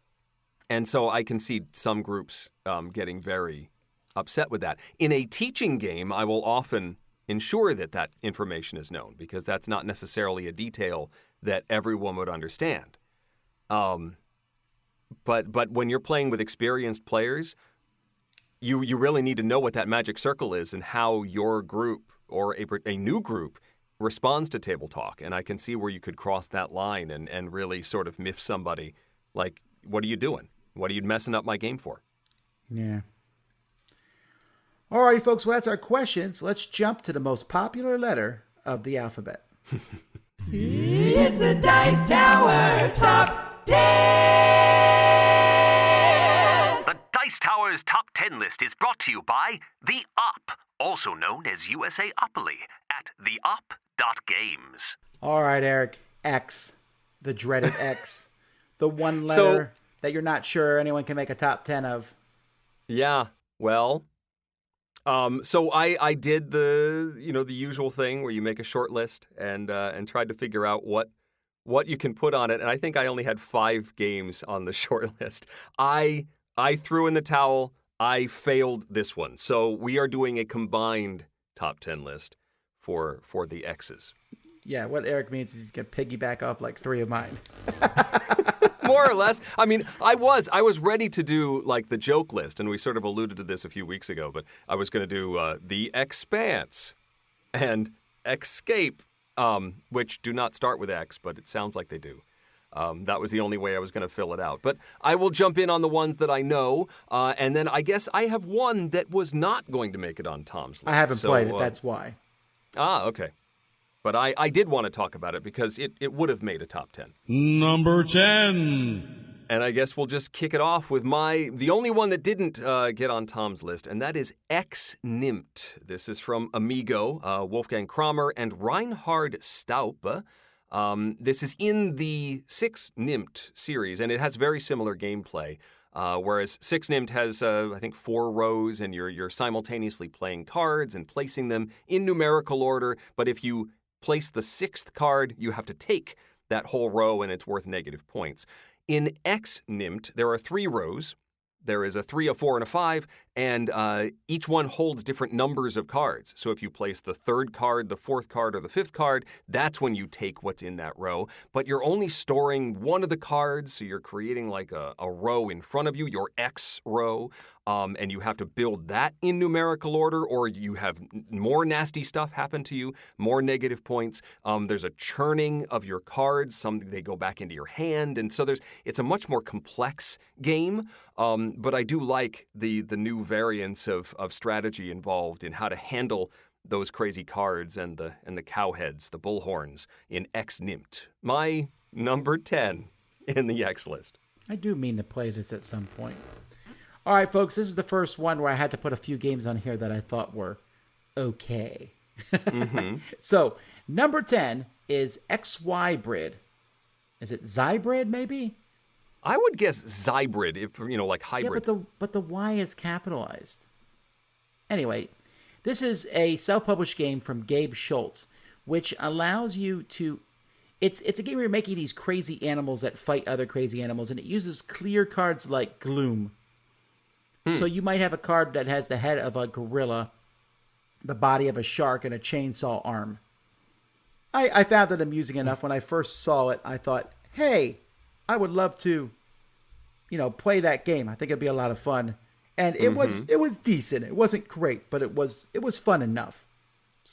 Speaker 1: And so I can see some groups getting very upset with that. In a teaching game, I will often ensure that information is known, because that's not necessarily a detail that everyone would understand. But when you're playing with experienced players, you really need to know what that magic circle is and how your group or a new group responds to table talk. And I can see where you could cross that line and really sort of miff somebody. Like, what are you doing? What are you messing up my game for?
Speaker 2: Yeah. Alrighty, folks. Well, that's our questions. Let's jump to the most popular letter of the alphabet.
Speaker 7: It's a Dice Tower Top 10!
Speaker 8: The Dice Tower's Top 10 list is brought to you by The Op, also known as USAopoly, at theop.games.
Speaker 2: All right, Eric. X. The dreaded X. The one letter that you're not sure anyone can make a top 10 of.
Speaker 1: Yeah, well, so I did the usual thing where you make a short list and tried to figure out what you can put on it. And I think I only had 5 games on the short list. I threw in the towel. I failed this one. So we are doing a combined top 10 list for the X's.
Speaker 2: Yeah, what Eric means is he's going to piggyback off like 3 of mine.
Speaker 1: More or less. I mean, I was ready to do like the joke list, and we sort of alluded to this a few weeks ago, but I was going to do The Expanse and Escape, which do not start with X, but it sounds like they do. That was the only way I was going to fill it out. But I will jump in on the ones that I know, and then I guess I have one that was not going to make it on Tom's list.
Speaker 2: I haven't played it, that's why.
Speaker 1: Okay. But I did want to talk about it because it would have made a top 10.
Speaker 5: Number 10.
Speaker 1: And I guess we'll just kick it off with the only one that didn't get on Tom's list, and that is X-Nimmt. This is from Amigo, Wolfgang Kramer, and Reinhard Staupe. This is in the 6-Nimmt series, and it has very similar gameplay. Whereas 6-Nimmt has, I think, 4 rows, and you're simultaneously playing cards and placing them in numerical order. But if you place the 6th card, you have to take that whole row, and it's worth negative points. In X-Nimmt, there are 3 rows. There is a 3, a 4, and a 5, and each one holds different numbers of cards. So if you place the 3rd card, the 4th card, or the 5th card, that's when you take what's in that row. But you're only storing one of the cards, so you're creating like a row in front of you, your X row, and you have to build that in numerical order, or you have more nasty stuff happen to you, more negative points. There's a churning of your cards. Some they go back into your hand, and so it's a much more complex game. But I do like the new variants of strategy involved in how to handle those crazy cards and the cow heads, the bullhorns in X-Nimmt. My number 10 in the X list.
Speaker 2: I do mean to play this at some point. All right, folks, this is the first one where I had to put a few games on here that I thought were okay. Mm-hmm. So, number 10 is XYbrid. Is it Zybrid, maybe?
Speaker 1: I would guess Zybrid, if like hybrid.
Speaker 2: Yeah, but the Y is capitalized. Anyway, this is a self-published game from Gabe Schultz, which allows you to... It's a game where you're making these crazy animals that fight other crazy animals, and it uses clear cards like Gloom. So you might have a card that has the head of a gorilla, the body of a shark, and a chainsaw arm. I found it amusing enough. When I first saw it, I thought, hey, I would love to, play that game. I think it'd be a lot of fun. And it was decent. It wasn't great, but it was fun enough.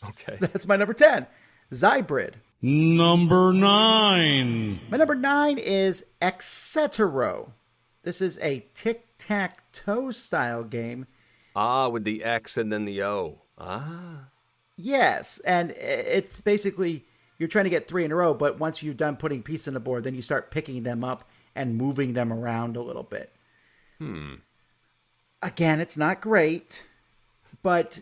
Speaker 1: Okay.
Speaker 2: So that's my number 10, Zybrid.
Speaker 5: Number 9.
Speaker 2: My number 9 is Xetero. This is a tic-tac-toe style game.
Speaker 1: With the X and then the O.
Speaker 2: Yes, and it's basically you're trying to get 3 in a row, but once you're done putting pieces on the board, then you start picking them up and moving them around a little bit. Again, it's not great, but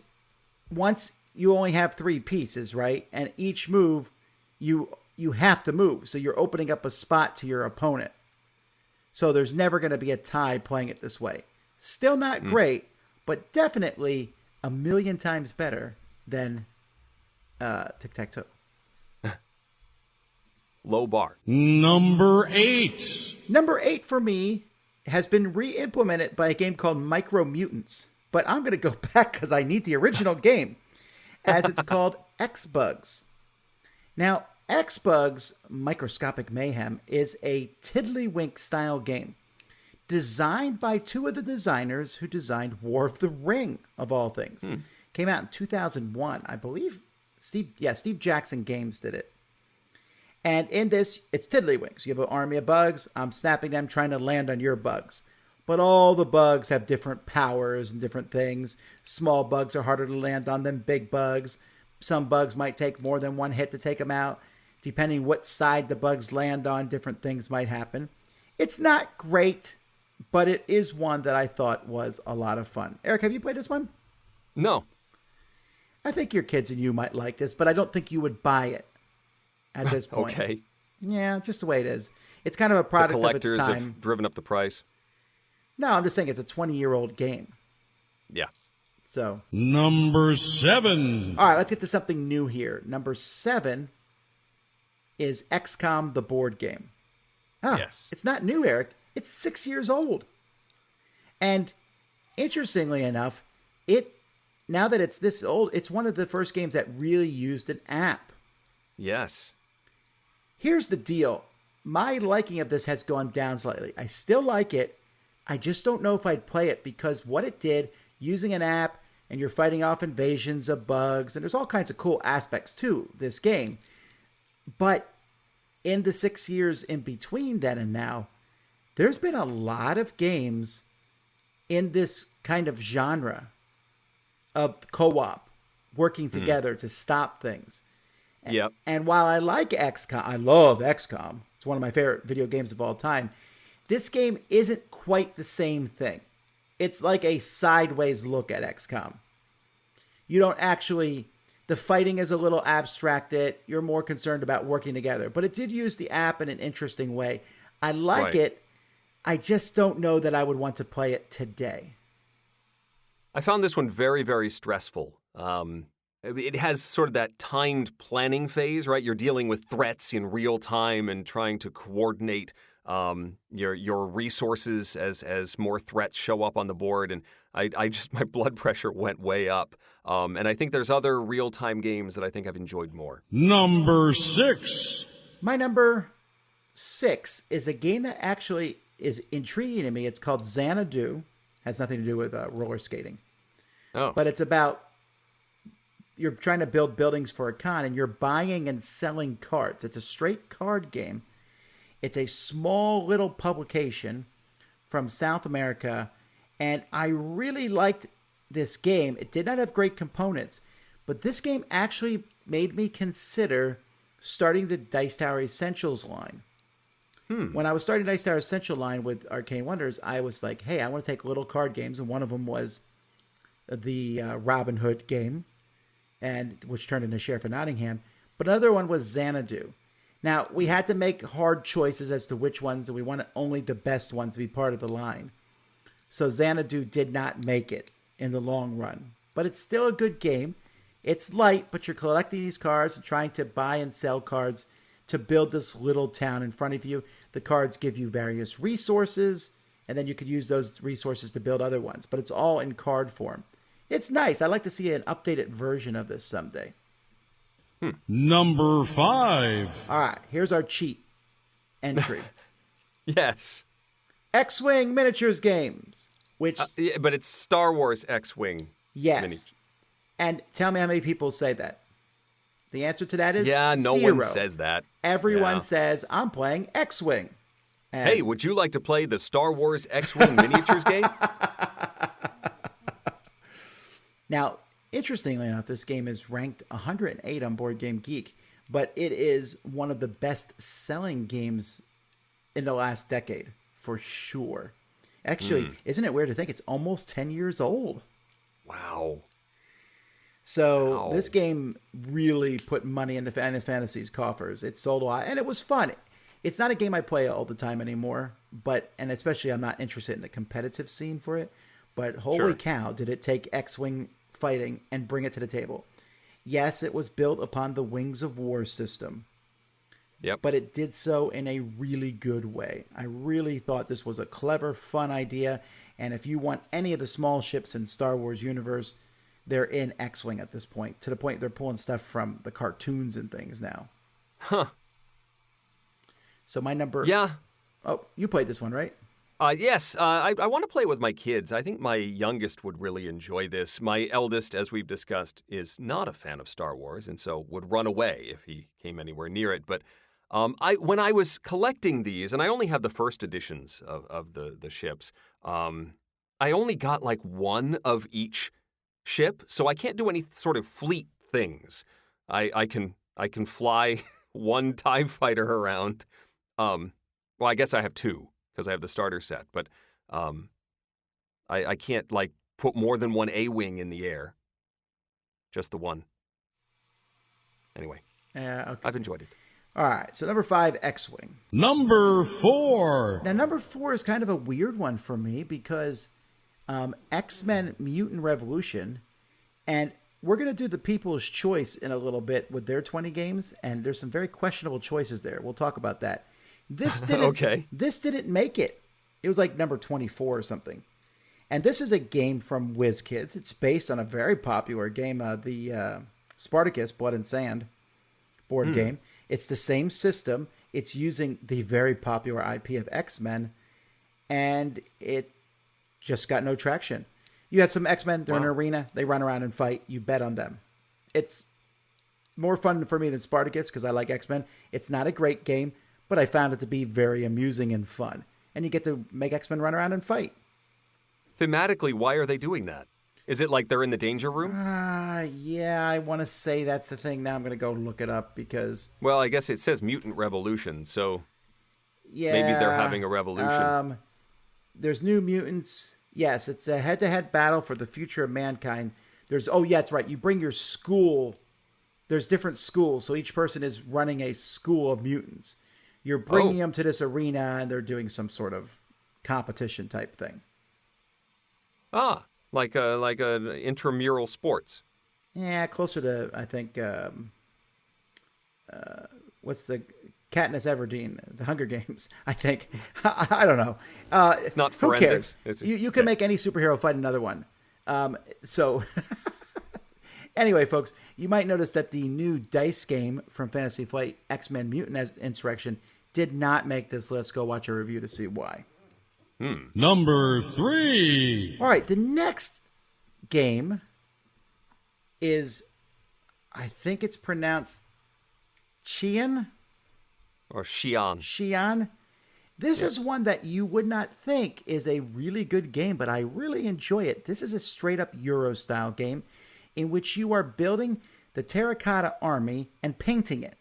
Speaker 2: once you only have 3 pieces, right? And each move, you have to move, so you're opening up a spot to your opponent. So there's never going to be a tie playing it this way. Still not great, but definitely a million times better than tic-tac-toe.
Speaker 1: Low bar.
Speaker 5: Number 8.
Speaker 2: Number 8 for me has been re-implemented by a game called Mutants. But I'm going to go back because I need the original game, as it's called X-Bugs. Now, X-Bug's Microscopic Mayhem is a tiddlywink style game designed by two of the designers who designed War of the Ring, of all things. Came out in 2001. I believe Steve Jackson Games did it. And in this, it's tiddlywinks. You have an army of bugs. I'm snapping them, trying to land on your bugs. But all the bugs have different powers and different things. Small bugs are harder to land on than big bugs. Some bugs might take more than one hit to take them out. Depending what side the bugs land on, different things might happen. It's not great, but it is one that I thought was a lot of fun. Eric, have you played this one?
Speaker 1: No.
Speaker 2: I think your kids and you might like this, but I don't think you would buy it at this point.
Speaker 1: Okay.
Speaker 2: Yeah, just the way it is. It's kind of a product
Speaker 1: The
Speaker 2: of its
Speaker 1: collectors
Speaker 2: time.
Speaker 1: have driven up the price.
Speaker 2: No, I'm just saying it's a 20-year-old game.
Speaker 1: Yeah.
Speaker 2: So.
Speaker 9: Number 7.
Speaker 2: All right, let's get to something new here. Number 7 is XCOM the board game.
Speaker 1: Yes.
Speaker 2: It's not new, Eric. It's 6 years old. And interestingly enough, now that it's this old, it's one of the first games that really used an app.
Speaker 1: Yes.
Speaker 2: Here's the deal. My liking of this has gone down slightly. I still like it. I just don't know if I'd play it because what it did, using an app, and you're fighting off invasions of bugs, and there's all kinds of cool aspects to this game. But in the 6 years in between then and now, there's been a lot of games in this kind of genre of co-op, working together to stop things.
Speaker 1: Yep.
Speaker 2: And while I like XCOM, I love XCOM. It's one of my favorite video games of all time. This game isn't quite the same thing. It's like a sideways look at XCOM. You don't actually... The fighting is a little abstracted. You're more concerned about working together. But it did use the app in an interesting way. I like it. I just don't know that I would want to play it today.
Speaker 1: I found this one very, very stressful. It has sort of that timed planning phase, right? You're dealing with threats in real time and trying to coordinate your resources as more threats show up on the board. And I just, my blood pressure went way up. And I think there's other real-time games that I think I've enjoyed more.
Speaker 9: Number 6.
Speaker 2: My number 6 is a game that actually is intriguing to me. It's called Xanadu. Has nothing to do with roller skating.
Speaker 1: Oh.
Speaker 2: But it's about, you're trying to build buildings for a con, and you're buying and selling cards. It's a straight card game. It's a small little publication from South America, and I really liked this game. It did not have great components, but this game actually made me consider starting the Dice Tower Essentials line. When I was starting Dice Tower Essential line with Arcane Wonders, I was like, hey, I want to take little card games, and one of them was the Robin Hood game, and which turned into Sheriff of Nottingham. But another one was Xanadu. Now, we had to make hard choices as to which ones, and we wanted only the best ones to be part of the line. So Xanadu did not make it in the long run. But it's still a good game. It's light, but you're collecting these cards and trying to buy and sell cards to build this little town in front of you. The cards give you various resources, and then you could use those resources to build other ones. But it's all in card form. It's nice. I'd like to see an updated version of this someday.
Speaker 9: Number 5.
Speaker 2: All right, here's our cheat entry.
Speaker 1: Yes.
Speaker 2: X-Wing Miniatures Games, which...
Speaker 1: Yeah, but it's Star Wars X-Wing.
Speaker 2: Yes. And tell me how many people say that. The answer to that is
Speaker 1: no
Speaker 2: 0.
Speaker 1: one says that.
Speaker 2: Everyone says, I'm playing X-Wing. And
Speaker 1: hey, would you like to play the Star Wars X-Wing Miniatures game?
Speaker 2: Now, interestingly enough, this game is ranked 108 on Board Game Geek, but it is one of the best-selling games in the last decade, for sure. Actually, isn't it weird to think it's almost 10 years old?
Speaker 1: Wow.
Speaker 2: So this game really put money into Final Fantasy's coffers. It sold a lot, and it was fun. It's not a game I play all the time anymore, and especially I'm not interested in the competitive scene for it. But holy cow, did it take X-Wing fighting and bring it to the table. Yes, it was built upon the Wings of War system.
Speaker 1: Yep.
Speaker 2: But it did so in a really good way. I really thought this was a clever, fun idea. And if you want any of the small ships in Star Wars universe, they're in X-Wing at this point. To the point they're pulling stuff from the cartoons and things now.
Speaker 1: Huh.
Speaker 2: So my number...
Speaker 1: Yeah.
Speaker 2: Oh, you played this one, right?
Speaker 1: Yes, I want to play it with my kids. I think my youngest would really enjoy this. My eldest, as we've discussed, is not a fan of Star Wars, and so would run away if he came anywhere near it. But when I was collecting these, and I only have the first editions of the ships, I only got like one of each ship, so I can't do any sort of fleet things. I can fly one TIE fighter around. Well, I guess I have two, because I have the starter set, but I can't, like, put more than one A-wing in the air. Just the one. Anyway,
Speaker 2: Okay.
Speaker 1: I've enjoyed it.
Speaker 2: All right, so number 5, X-Wing.
Speaker 9: Number 4.
Speaker 2: Now, number 4 is kind of a weird one for me because X-Men Mutant Revolution, and we're going to do the People's Choice in a little bit with their 20 games, and there's some very questionable choices there. We'll talk about that. This didn't.
Speaker 1: Okay.
Speaker 2: This didn't make it. It was like number 24 or something. And this is a game from WizKids. It's based on a very popular game, the Spartacus Blood and Sand board game. It's the same system. It's using the very popular IP of X-Men, and it just got no traction. You had some X-Men. They're in an arena. They run around and fight. You bet on them. It's more fun for me than Spartacus because I like X-Men. It's not a great game, but I found it to be very amusing and fun. And you get to make X-Men run around and fight.
Speaker 1: Thematically, why are they doing that? Is it like they're in the danger room?
Speaker 2: Yeah, I want to say that's the thing. Now I'm going to go look it up because...
Speaker 1: Well, I guess it says Mutant Revolution, so
Speaker 2: yeah,
Speaker 1: maybe they're having a revolution.
Speaker 2: There's New Mutants. Yes, it's a head-to-head battle for the future of mankind. That's right. You bring your school. There's different schools, so each person is running a school of mutants. You're bringing them to this arena, and they're doing some sort of competition type thing.
Speaker 1: Like a intramural sports.
Speaker 2: Yeah, closer to, I think, what's the Katniss Everdeen, the Hunger Games, I think. I don't know.
Speaker 1: It's not
Speaker 2: who
Speaker 1: forensics.
Speaker 2: Cares? You can make any superhero fight another one. So anyway, folks, you might notice that the new dice game from Fantasy Flight, X-Men Mutant Insurrection, did not make this list. Go watch a review to see why.
Speaker 9: Number 3.
Speaker 2: All right, the next game is, I think it's pronounced Xian.
Speaker 1: Or Xian.
Speaker 2: Xian. This is one that you would not think is a really good game, but I really enjoy it. This is a straight-up Euro-style game in which you are building the terracotta army and painting it.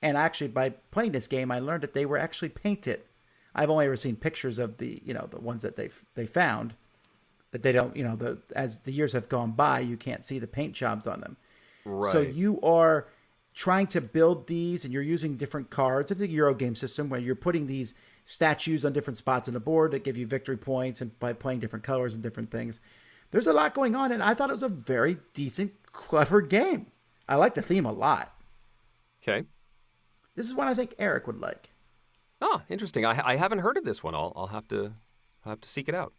Speaker 2: And actually, by playing this game, I learned that they were actually painted. I've only ever seen pictures of the ones that they found, but they don't, as the years have gone by, you can't see the paint jobs on them.
Speaker 1: Right.
Speaker 2: So you are trying to build these, and you're using different cards. It's a Euro game system where you're putting these statues on different spots on the board that give you victory points, and by playing different colors and different things. There's a lot going on, and I thought it was a very decent, clever game. I like the theme a lot.
Speaker 1: Okay.
Speaker 2: This is one I think Eric would like.
Speaker 1: Oh, interesting. I haven't heard of this one. I'll have to seek it out.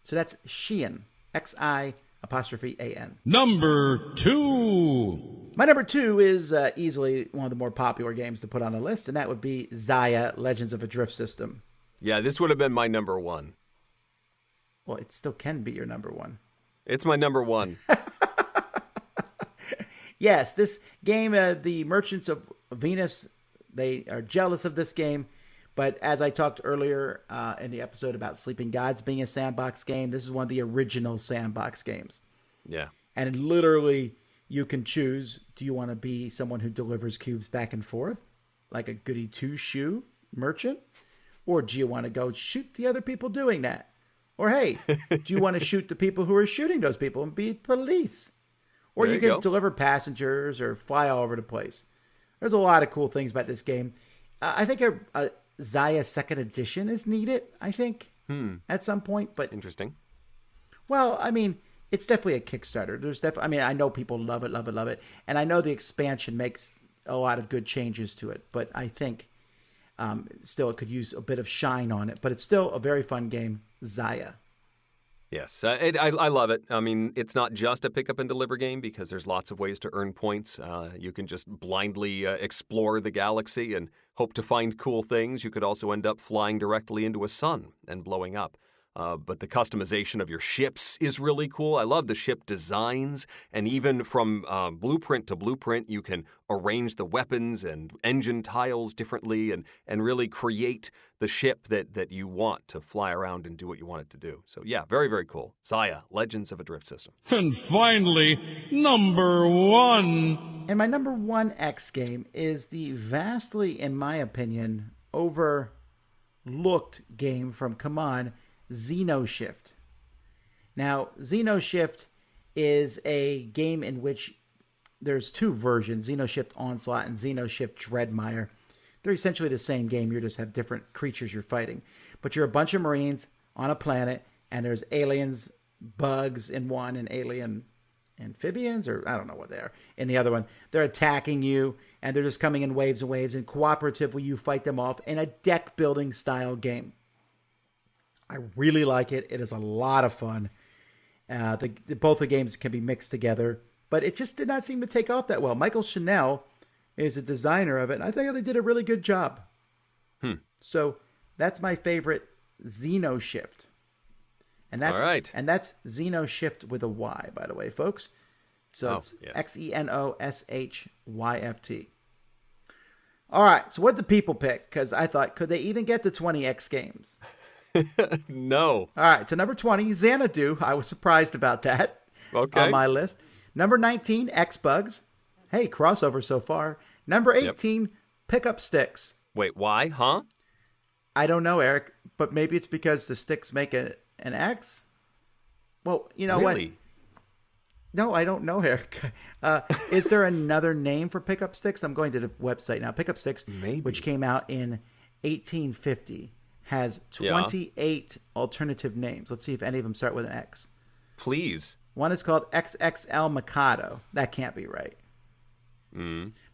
Speaker 2: So that's Xian, X-I''AN.
Speaker 9: Number 2.
Speaker 2: My number 2 is easily one of the more popular games to put on a list, and that would be Xia, Legends of a Drift System.
Speaker 1: Yeah, this would have been my number 1.
Speaker 2: Well, it still can be your number 1.
Speaker 1: It's my number 1.
Speaker 2: Yes, this game, the Merchants of Venus, they are jealous of this game. But as I talked earlier in the episode about Sleeping Gods being a sandbox game, this is one of the original sandbox games.
Speaker 1: Yeah.
Speaker 2: And literally, you can choose, do you want to be someone who delivers cubes back and forth, like a goody two-shoe merchant? Or do you want to go shoot the other people doing that? Or, hey, do you want to shoot the people who are shooting those people and be police? Or you can deliver passengers or fly all over the place. There's a lot of cool things about this game. I think a Xia 2nd Edition is needed, I think, at some point. But
Speaker 1: interesting.
Speaker 2: Well, I mean, it's definitely a Kickstarter. I know people love it. And I know the expansion makes a lot of good changes to it. But I think still it could use a bit of shine on it. But it's still a very fun game, Xia.
Speaker 1: Yes, I love it. I mean, it's not just a pick up and deliver game because there's lots of ways to earn points. You can just blindly explore the galaxy and hope to find cool things. You could also end up flying directly into a sun and blowing up. But the customization of your ships is really cool. I love the ship designs, and even from blueprint to blueprint, you can arrange the weapons and engine tiles differently and really create the ship that you want to fly around and do what you want it to do. So yeah, very, very cool. Xaya, Legends of a Drift System.
Speaker 9: And finally, number 1.
Speaker 2: And my number 1 X game is the vastly, in my opinion, overlooked game from CMON, Zeno Shift. Now, Zeno Shift is a game in which there's 2 versions, Zeno Shift Onslaught and Zeno Shift Dreadmire. They're essentially the same game, you just have different creatures you're fighting. But you're a bunch of Marines on a planet, and there's aliens, bugs in one, and alien amphibians, or I don't know what they are, in the other one. They're attacking you, and they're just coming in waves and waves, and cooperatively you fight them off in a deck-building style game. I really like it. It is a lot of fun. Both the games can be mixed together, but it just did not seem to take off that well. Michael Chanel is the designer of it, and I think they did a really good job. So that's my favorite Zeno Shift. And that's,
Speaker 1: all right.
Speaker 2: And that's Zeno Shift with a Y, by the way, folks. So it's
Speaker 1: yes.
Speaker 2: Xenoshyft. All right, so what did the people pick? Because I thought, could they even get to 20 X games?
Speaker 1: No.
Speaker 2: All right, so number 20, Xanadu. I was surprised about that on my list. Number 19, X-Bugs. Hey, crossover so far. Number 18, Pickup Sticks.
Speaker 1: Wait, why? Huh?
Speaker 2: I don't know, Eric, but maybe it's because the sticks make an X? Well, you know what? No, I don't know, Eric. Is there another name for Pickup Sticks? I'm going to the website now. Pickup Sticks, which came out in 1850. Has 28 alternative names. Let's see if any of them start with an X.
Speaker 1: Please.
Speaker 2: One is called XXL Mikado. That can't be right.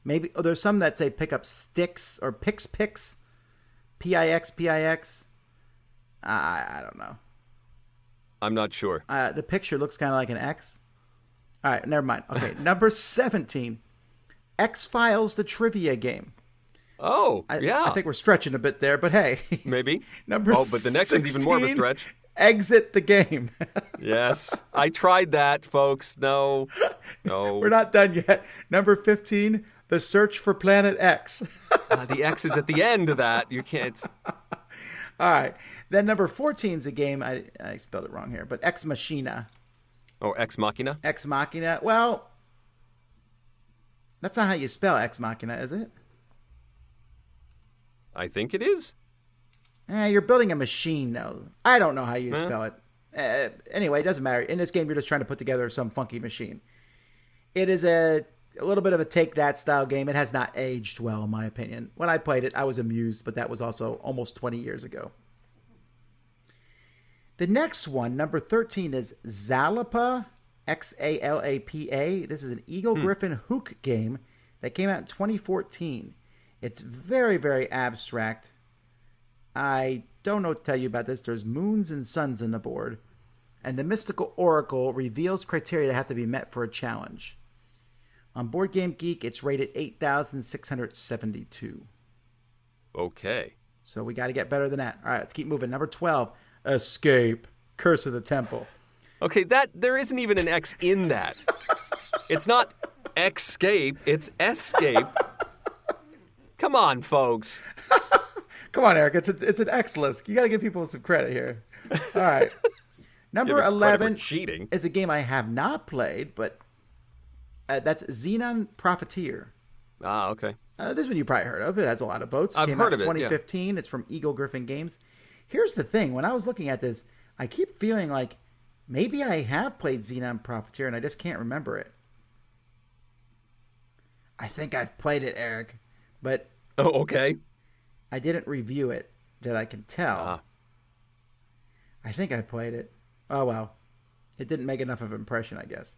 Speaker 2: Maybe there's some that say Pickup Sticks or Pix, PIX. I don't know.
Speaker 1: I'm not sure.
Speaker 2: The picture looks kind of like an X. All right, never mind. Okay, number 17, X-Files, the trivia game.
Speaker 1: Oh, yeah.
Speaker 2: I think we're stretching a bit there, but hey.
Speaker 1: Maybe.
Speaker 2: Number
Speaker 1: but the next
Speaker 2: 16,
Speaker 1: one's even more of a stretch.
Speaker 2: Exit the game.
Speaker 1: Yes. I tried that, folks. No.
Speaker 2: We're not done yet. Number 15, The Search for Planet X.
Speaker 1: The X is at the end of that. You can't.
Speaker 2: All right. Then number 14 is a game, I spelled it wrong here, but Ex Machina.
Speaker 1: Oh, Ex Machina?
Speaker 2: Ex Machina. Well, that's not how you spell Ex Machina, is it?
Speaker 1: I think it is.
Speaker 2: You're building a machine, though. I don't know how you spell it. Anyway, it doesn't matter. In this game, you're just trying to put together some funky machine. It is a little bit of a take-that style game. It has not aged well, in my opinion. When I played it, I was amused, but that was also almost 20 years ago. The next one, number 13, is Xalapa, Xalapa. This is an Eagle Griffin Hook game that came out in 2014. It's very, very abstract. I don't know what to tell you about this. There's moons and suns in the board. And the mystical oracle reveals criteria that have to be met for a challenge. On Board Game Geek, it's rated 8,672.
Speaker 1: Okay.
Speaker 2: So we got to get better than that. All right, let's keep moving. Number 12, Escape, Curse of the Temple.
Speaker 1: Okay, there isn't even an X in that. It's not Escape, it's Escape. Come on, folks.
Speaker 2: Come on, Eric. It's an X list. You got to give people some credit here. All right. Number 11
Speaker 1: cheating.
Speaker 2: is a game I have not played, but that's Xenon Profiteer.
Speaker 1: Ah, okay.
Speaker 2: This one you probably heard of. It has a lot of votes.
Speaker 1: I've heard of it,
Speaker 2: 2015. Yeah. It's from Eagle Griffin Games. Here's the thing. When I was looking at this, I keep feeling like maybe I have played Xenon Profiteer and I just can't remember it. I think I've played it, Eric. But
Speaker 1: okay.
Speaker 2: I didn't review it that I can tell. I think I played it. Oh, well. It didn't make enough of an impression, I guess.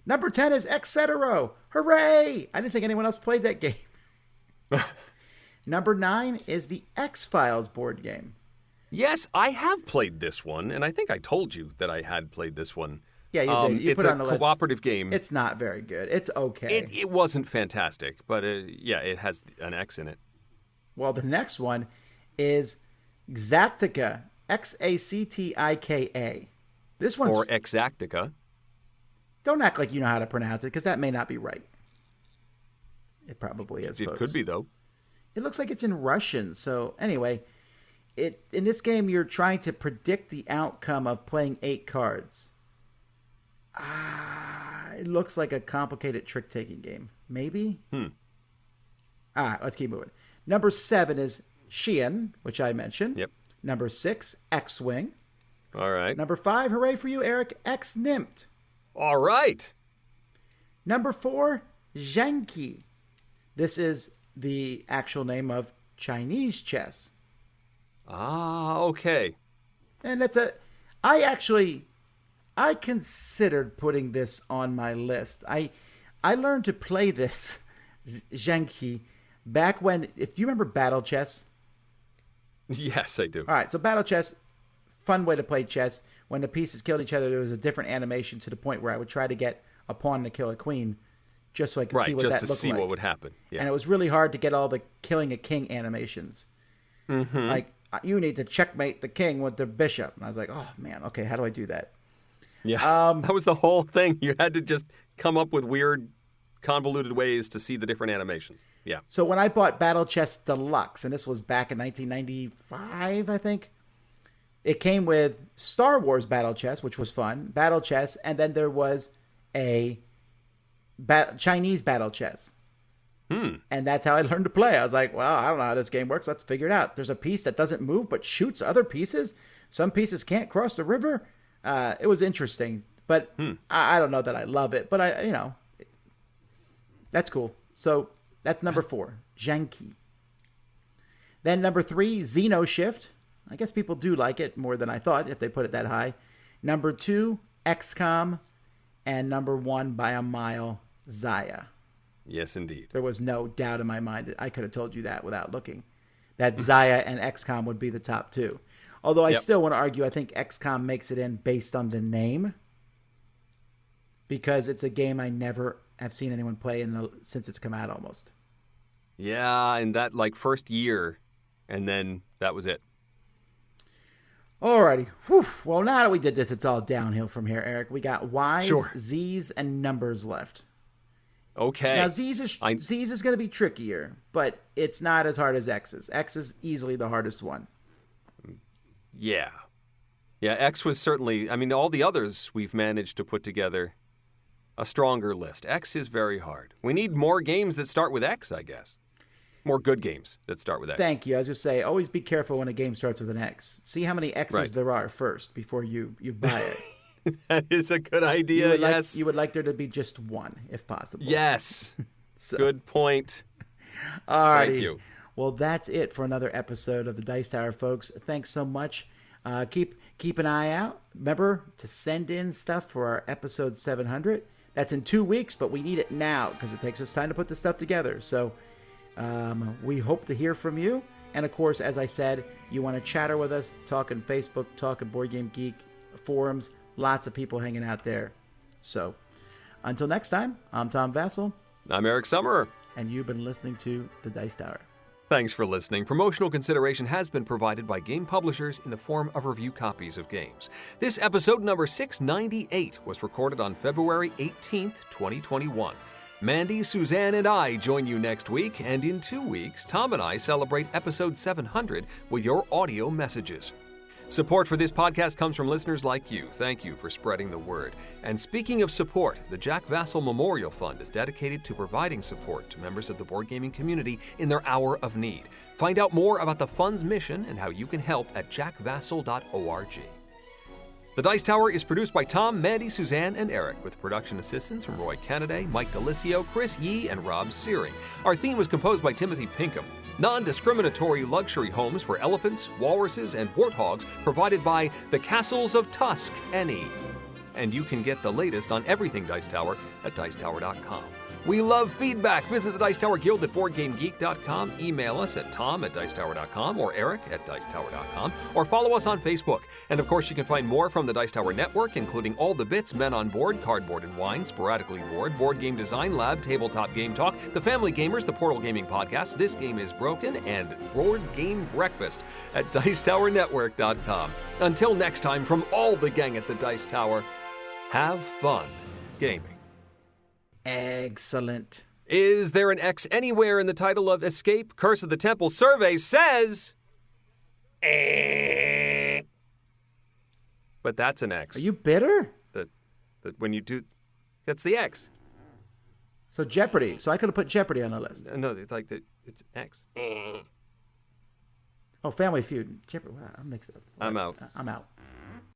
Speaker 2: Number 10 is Etc. Hooray! I didn't think anyone else played that game. Number 9 is the X-Files board game.
Speaker 1: Yes, I have played this one, and I think I told you that I had played this one.
Speaker 2: Yeah, you did. You
Speaker 1: it's
Speaker 2: put it on the
Speaker 1: a
Speaker 2: list.
Speaker 1: cooperative game.
Speaker 2: It's not very good. It's okay.
Speaker 1: It wasn't fantastic, but yeah, it has an X in it.
Speaker 2: Well, the next one is Xactica. Xactika. This one's...
Speaker 1: Or Xactica.
Speaker 2: Don't act like you know how to pronounce it, because that may not be right. It probably is,
Speaker 1: It
Speaker 2: folks.
Speaker 1: could be, though.
Speaker 2: It looks like it's in Russian. So anyway, in this game, you're trying to predict the outcome of playing 8 cards. It looks like a complicated trick-taking game. Maybe? All right, let's keep moving. Number 7 is Xian, which I mentioned.
Speaker 1: Yep.
Speaker 2: Number 6, X-Wing.
Speaker 1: All right.
Speaker 2: Number 5, hooray for you, Eric, X-Nymph.
Speaker 1: All right.
Speaker 2: Number 4, Zhanki. This is the actual name of Chinese chess.
Speaker 1: Ah, okay.
Speaker 2: And that's I considered putting this on my list. I learned to play this Zhanki back when, do you remember Battle Chess?
Speaker 1: Yes, I do.
Speaker 2: All right, so Battle Chess, fun way to play chess. When the pieces killed each other, there was a different animation to the point where I would try to get a pawn to kill a queen just so I could see what that looked like.
Speaker 1: Just to see what would happen. Yeah.
Speaker 2: And it was really hard to get all the killing a king animations.
Speaker 1: Mm-hmm.
Speaker 2: Like, you need to checkmate the king with the bishop. And I was like, oh, man, okay, how do I do that?
Speaker 1: Yes, that was the whole thing. You had to just come up with weird, convoluted ways to see the different animations. Yeah.
Speaker 2: So when I bought Battle Chess Deluxe, and this was back in 1995, I think, it came with Star Wars Battle Chess, which was fun, Battle Chess, and then there was a Chinese Battle Chess. And that's how I learned to play. I was like, well, I don't know how this game works. Let's figure it out. There's a piece that doesn't move but shoots other pieces. Some pieces can't cross the river. It was interesting, but I don't know that I love it. But that's cool. So that's number 4, Zhanki. Then number 3, Zeno Shift. I guess people do like it more than I thought if they put it that high. Number 2, XCOM. And number 1, by a mile, Zaya.
Speaker 1: Yes, indeed.
Speaker 2: There was no doubt in my mind that I could have told you that without looking. That Zaya and XCOM would be the top 2. Although I still want to argue, I think XCOM makes it in based on the name. Because it's a game I never have seen anyone play since it's come out almost.
Speaker 1: Yeah, in that first year, and then that was it.
Speaker 2: Alrighty. Whew. Well, now that we did this, it's all downhill from here, Eric. We got Y's, Z's, and numbers left.
Speaker 1: Okay.
Speaker 2: Now, Z's is going to be trickier, but it's not as hard as X's. X is easily the hardest one.
Speaker 1: Yeah. Yeah, X was certainly, all the others we've managed to put together a stronger list. X is very hard. We need more games that start with X, I guess. More good games that start with X.
Speaker 2: Thank you. I was just say, always be careful when a game starts with an X. See how many X's there are first before you buy it.
Speaker 1: That is a good idea, yes.
Speaker 2: You would like there to be just one, if possible.
Speaker 1: Yes. Good point.
Speaker 2: All right.
Speaker 1: Thank you.
Speaker 2: Well, that's it for another episode of the Dice Tower, folks. Thanks so much. Keep an eye out. Remember to send in stuff for our episode 700. That's in 2 weeks, but we need it now because it takes us time to put this stuff together. So we hope to hear from you. And of course, as I said, you want to chatter with us, talk on Facebook, talk on Board Game Geek forums, lots of people hanging out there. So until next time, I'm Tom Vassell.
Speaker 1: I'm Eric Summerer.
Speaker 2: And you've been listening to The Dice Tower.
Speaker 1: Thanks for listening. Promotional consideration has been provided by game publishers in the form of review copies of games. This episode number 698 was recorded on February 18th, 2021. Mandy, Suzanne, and I join you next week, and in 2 weeks, Tom and I celebrate episode 700 with your audio messages. Support for this podcast comes from listeners like you. Thank you for spreading the word. And speaking of support, the Jack Vassell Memorial Fund is dedicated to providing support to members of the board gaming community in their hour of need. Find out more about the fund's mission and how you can help at jackvassell.org. The Dice Tower is produced by Tom, Mandy, Suzanne, and Eric, with production assistance from Roy Canaday, Mike DeLisio, Chris Yee, and Rob Searing. Our theme was composed by Timothy Pinkham. Non-discriminatory luxury homes for elephants, walruses, and warthogs provided by the Castles of Tusk, NE. And you can get the latest on everything Dice Tower at Dicetower.com. We love feedback. Visit the Dice Tower Guild at BoardGameGeek.com. Email us at tom@dicetower.com or eric@dicetower.com, or follow us on Facebook. And of course, you can find more from the Dice Tower Network, including All the Bits, Men on Board, Cardboard and Wine, Sporadically Board, Board Game Design Lab, Tabletop Game Talk, The Family Gamers, The Portal Gaming Podcast, This Game is Broken, and Board Game Breakfast at dicetowernetwork.com. Until next time, from all the gang at the Dice Tower, have fun gaming.
Speaker 2: Excellent.
Speaker 1: Is there an X anywhere in the title of Escape? Curse of the Temple survey says... But that's an X.
Speaker 2: Are you bitter?
Speaker 1: That when you do... That's the X.
Speaker 2: So Jeopardy. So I could have put Jeopardy on the list.
Speaker 1: No, it's like it's X.
Speaker 2: Oh, Family Feud. Jeopardy. Wow, I mixed it up.
Speaker 1: I'm out.
Speaker 2: I'm out.